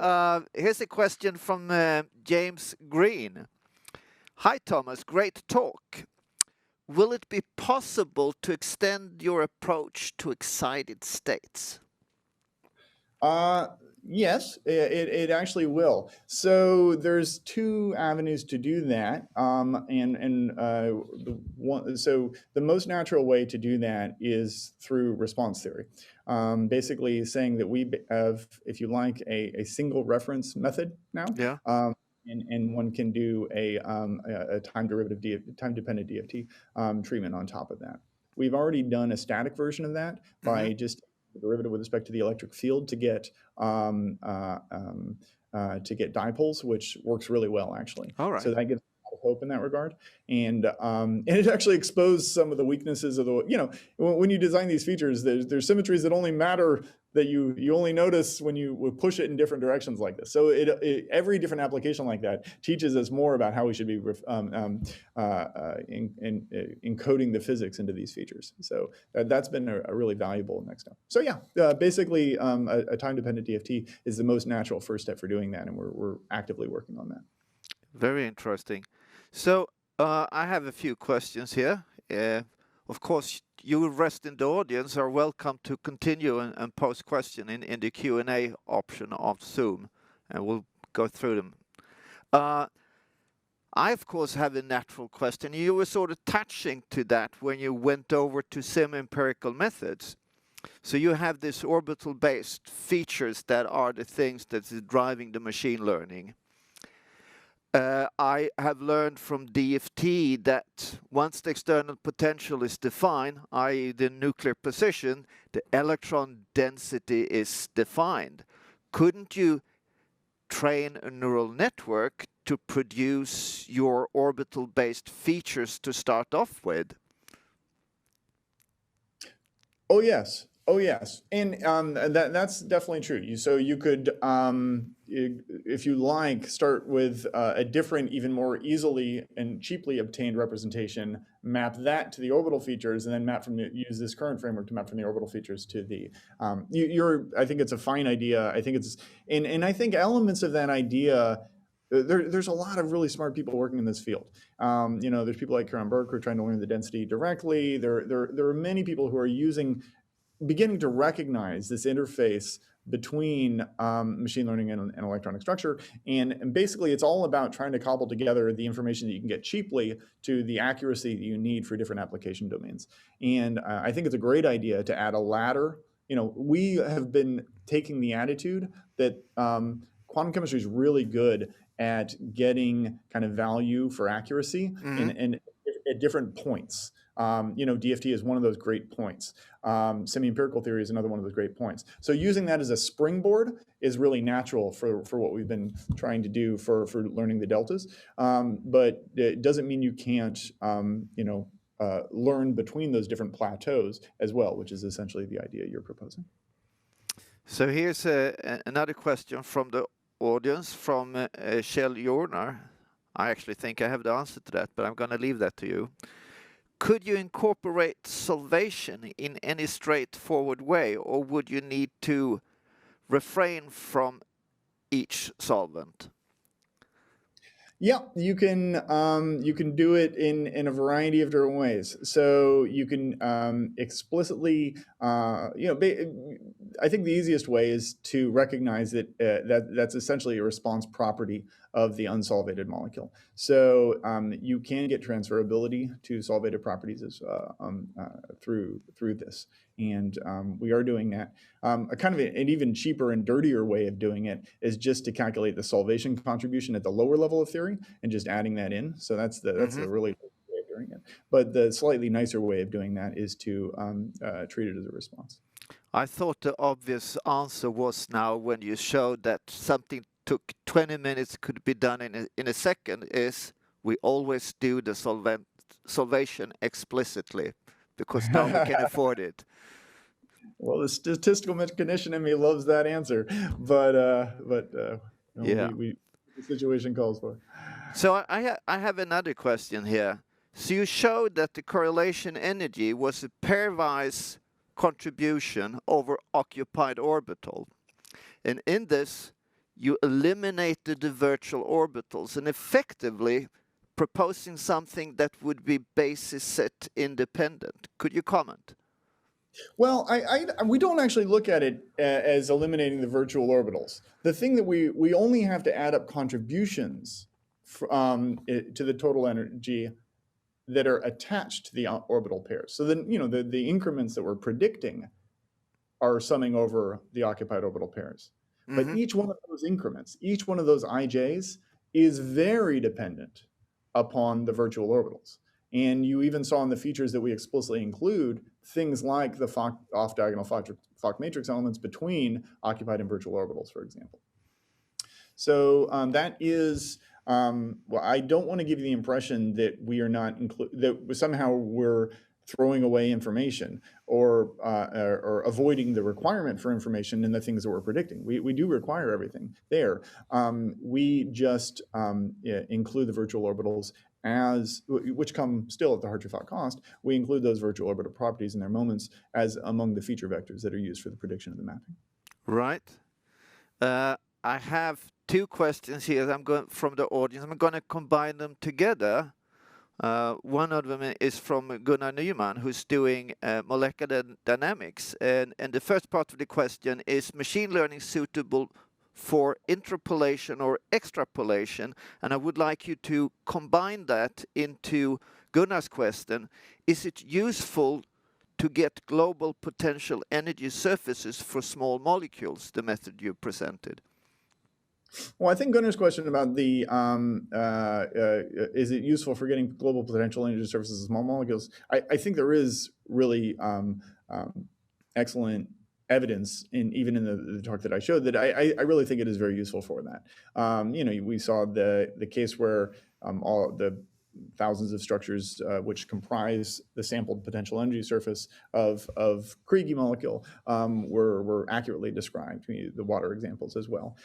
here's a question from James Green. Hi, Thomas. Great talk. Will it be possible to extend your approach to excited states? Yes, it actually will. So there's two avenues to do that, so the most natural way to do that is through response theory. Basically saying that we have, if you like, a single reference method now. Yeah. And one can do a time-dependent DFT treatment on top of that. We've already done a static version of that by just the derivative with respect to the electric field to get dipoles, which works really well actually. All right. So that gives a lot of hope in that regard, and it actually exposed some of the weaknesses of the when you design these features, there's symmetries that only matter, that you only notice when you push it in different directions like this. So every different application like that teaches us more about how we should be encoding the physics into these features. So that's been a really valuable next step. So yeah, basically a time-dependent DFT is the most natural first step for doing that, and we're actively working on that. Very interesting. So I have a few questions here. Of course, you rest in the audience are welcome to continue and post questions in the Q&A option of Zoom, and we'll go through them. I, of course, have a natural question. You were sort of touching to that when you went over to semi-empirical methods. So you have these orbital-based features that are the things that is driving the machine learning. I have learned from DFT that once the external potential is defined, i.e. the nuclear position, the electron density is defined. Couldn't you train a neural network to produce your orbital-based features to start off with? Oh yes, and that's definitely true. So you could, if you like, start with a different, even more easily and cheaply obtained representation, map that to the orbital features, and then use this current framework to map from the orbital features to the. I think it's a fine idea. I think it's, and I think elements of that idea. There's a lot of really smart people working in this field. There's people like Karen Burke who are trying to learn the density directly. There are many people who are beginning to recognize this interface between machine learning and electronic structure. And basically, it's all about trying to cobble together the information that you can get cheaply to the accuracy that you need for different application domains. And I think it's a great idea to add a ladder. We have been taking the attitude that quantum chemistry is really good at getting kind of value for accuracy and at different points. DFT is one of those great points. Semi-empirical theory is another one of those great points. So using that as a springboard is really natural for what we've been trying to do for learning the deltas. But it doesn't mean you can't, learn between those different plateaus as well, which is essentially the idea you're proposing. So here's another question from the audience from Kjell Jornar. I actually think I have the answer to that, but I'm going to leave that to you. Could you incorporate solvation in any straightforward way, or would you need to refrain from each solvent? Yeah, you can do it in a variety of different ways. So you can explicitly, I think the easiest way is to recognize that that's essentially a response property of the unsolvated molecule. So you can get transferability to solvated properties through this. And we are doing that. A kind of an even cheaper and dirtier way of doing it is just to calculate the solvation contribution at the lower level of theory and just adding that in. So that's the really way of doing it. But the slightly nicer way of doing that is to treat it as a response. I thought the obvious answer was now when you showed that something took 20 minutes could be done in a second is we always do the solvation explicitly because now we can afford it. Well, the statistical mechanician in me loves that answer, but Yeah. the situation calls for. So I have another question here. So you showed that the correlation energy was a pairwise contribution over occupied orbital. And in this, you eliminated the virtual orbitals and effectively proposing something that would be basis set independent. Could you comment? Well, we don't actually look at it as eliminating the virtual orbitals. The thing that we only have to add up contributions to the total energy that are attached to the orbital pairs. So then, the increments that we're predicting are summing over the occupied orbital pairs. But each one of those increments, each one of those IJs is very dependent upon the virtual orbitals. And you even saw in the features that we explicitly include things like the off-diagonal Fock matrix elements between occupied and virtual orbitals, for example. So that is, well, I don't want to give you the impression that we are not that somehow we're throwing away information or avoiding the requirement for information in the things that we're predicting. We do require everything there. We just include the virtual orbitals which come still at the Hartree-Fock cost. We include those virtual orbital properties in their moments as among the feature vectors that are used for the prediction of the mapping. Right. I have two questions here from the audience. I'm going to combine them together. One of them is from Gunnar Nyman, who's doing molecular dynamics. And the first part of the question is machine learning suitable for interpolation or extrapolation? And I would like you to combine that into Gunnar's question. Is it useful to get global potential energy surfaces for small molecules, the method you presented? Well, I think Gunnar's question about the is it useful for getting global potential energy surfaces of small molecules? I think there is really excellent evidence even in the talk that I showed that I really think it is very useful for that. We saw the case where all the thousands of structures which comprise the sampled potential energy surface of Krige molecule were accurately described, the water examples as well.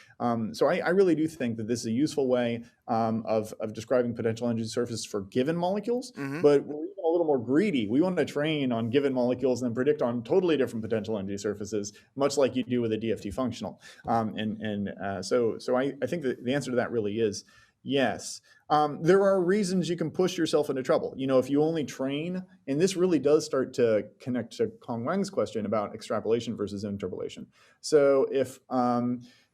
So I really do think that this is a useful way of describing potential energy surface for given molecules, but we're even a little more greedy. We want to train on given molecules and then predict on totally different potential energy surfaces, much like you do with a DFT functional. So I think that the answer to that really is yes. There are reasons you can push yourself into trouble. If you only train, and this really does start to connect to Kong Wang's question about extrapolation versus interpolation. So if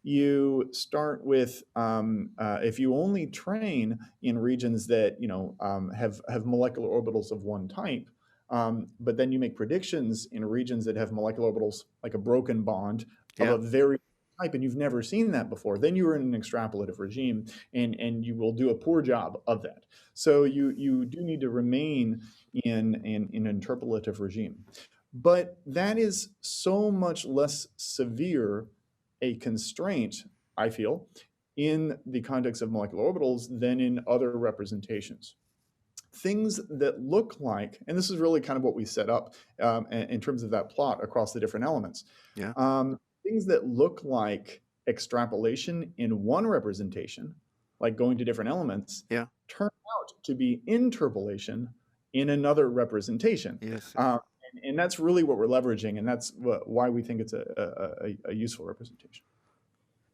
you start with, if you only train in regions that have molecular orbitals of one type, but then you make predictions in regions that have molecular orbitals like a broken bond of a very type, and you've never seen that before, then you're in an extrapolative regime, and you will do a poor job of that. So you do need to remain in an interpolative regime. But that is so much less severe a constraint, I feel, in the context of molecular orbitals than in other representations. Things that look like, and this is really kind of what we set up in terms of that plot across the different elements. Things that look like extrapolation in one representation, like going to different elements, turn out to be interpolation in another representation. And that's really what we're leveraging, and that's why we think it's a useful representation.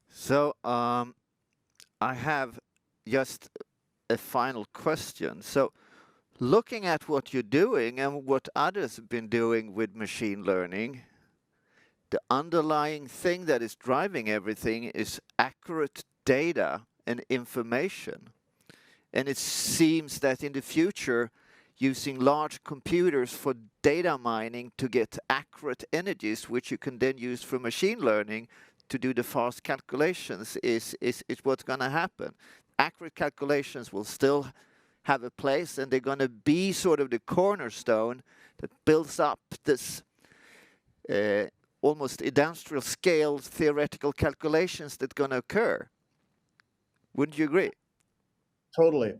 So I have just a final question. So looking at what you're doing and what others have been doing with machine learning, the underlying thing that is driving everything is accurate data and information. And it seems that in the future, using large computers for data mining to get accurate energies, which you can then use for machine learning to do the fast calculations, is what's going to happen. Accurate calculations will still have a place, and they're going to be sort of the cornerstone that builds up this almost industrial scale theoretical calculations that are going to occur. Wouldn't you agree? Totally.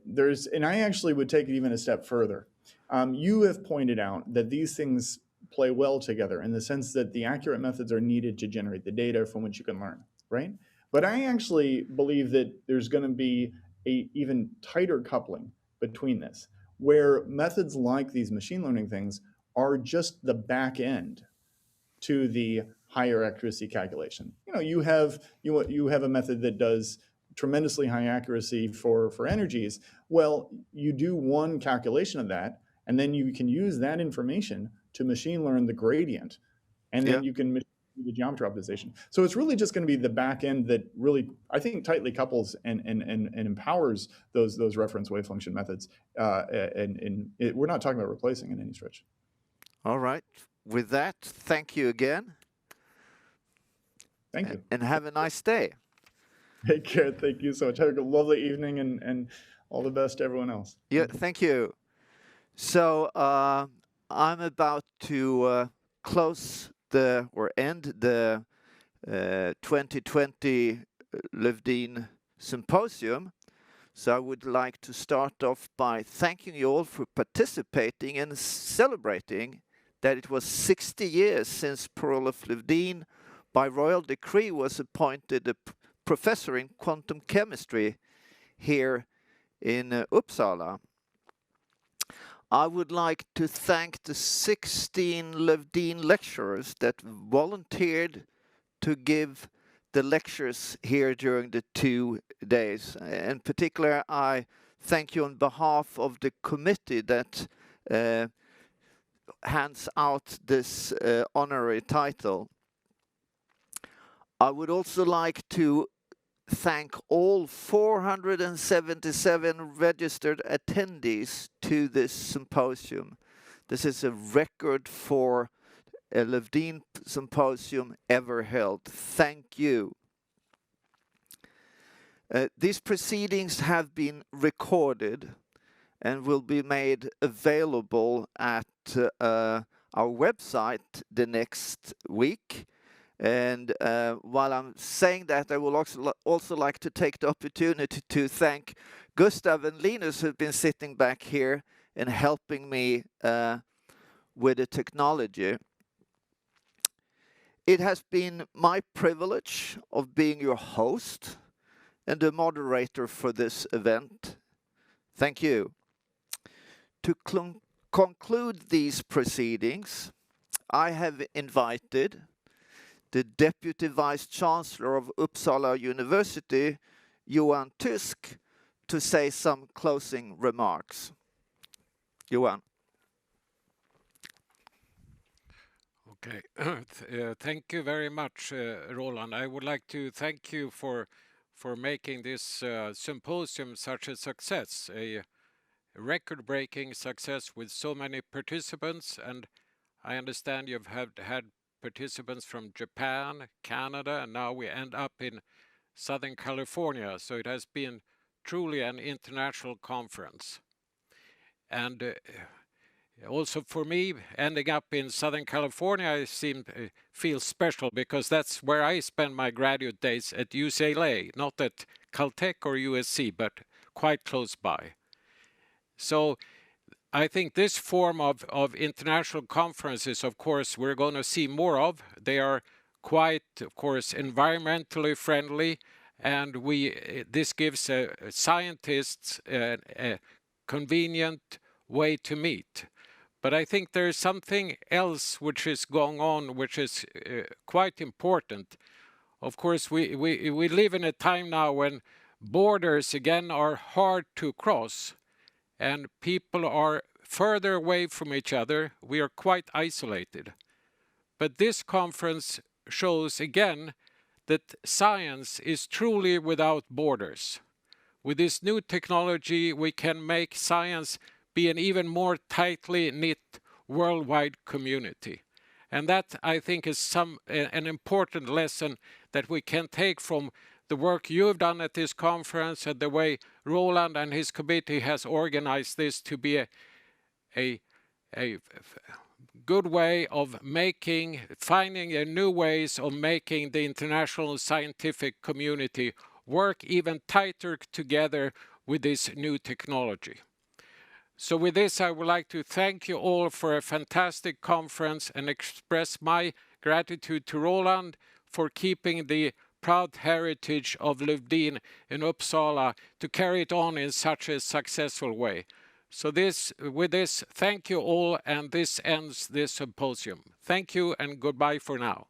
And I actually would take it even a step further. You have pointed out that these things play well together in the sense that the accurate methods are needed to generate the data from which you can learn, right? But I actually believe that there's going to be a even tighter coupling between this, where methods like these machine learning things are just the back end to the higher accuracy calculation. You have a method that does tremendously high accuracy for energies. Well, you do one calculation of that, and then you can use that information to machine learn the gradient, and then you can do the geometry optimization. So it's really just going to be the back end that really, I think, tightly couples and empowers those reference wave function methods. We're not talking about replacing in any stretch. All right. With that, thank you again. Thank you. And have a nice day. Take care. Thank you so much. Have a lovely evening, and all the best to everyone else. Yeah, thank you. So I'm about to close end the 2020 Löwdin Symposium. So I would like to start off by thanking you all for participating and celebrating that it was 60 years since Per-Olof Löwdin, by royal decree, was appointed a professor in quantum chemistry here in Uppsala. I would like to thank the 16 Löwdin lecturers that volunteered to give the lectures here during the 2 days. In particular, I thank you on behalf of the committee that hands out this honorary title. I would also like to thank all 477 registered attendees to this symposium. This is a record for a Löwdin symposium ever held. Thank you. These proceedings have been recorded and will be made available at our website the next week. And while I'm saying that, I will also like to take the opportunity to thank Gustav and Linus, who've been sitting back here and helping me with the technology. It has been my privilege of being your host and the moderator for this event. Thank you. To conclude these proceedings, I have invited the Deputy Vice Chancellor of Uppsala University, Johan Tysk, to say some closing remarks. Johan. Okay, thank you very much, Roland. I would like to thank you for making this symposium such a success, a record-breaking success with so many participants, and I understand you've had participants from Japan, Canada, and now we end up in Southern California. So it has been truly an international conference. And also for me, ending up in Southern California, I feel special because that's where I spend my graduate days at UCLA, not at Caltech or USC, but quite close by. So I think this form of international conferences, of course, we're going to see more of. They are quite, of course, environmentally friendly, and this gives scientists a convenient way to meet. But I think there is something else which is going on, which is quite important. Of course, we live in a time now when borders, again, are hard to cross. And people are further away from each other. We are quite isolated. But this conference shows again that science is truly without borders. With this new technology, we can make science be an even more tightly knit worldwide community. And that, I think, is an important lesson that we can take from the work you've done at this conference and the way Roland and his committee has organized this to be a good way of finding new ways of making the international scientific community work even tighter together with this new technology. So with this, I would like to thank you all for a fantastic conference and express my gratitude to Roland for keeping the proud heritage of Löwdin in Uppsala to carry it on in such a successful way. So with this, thank you all, and this ends this symposium. Thank you and goodbye for now.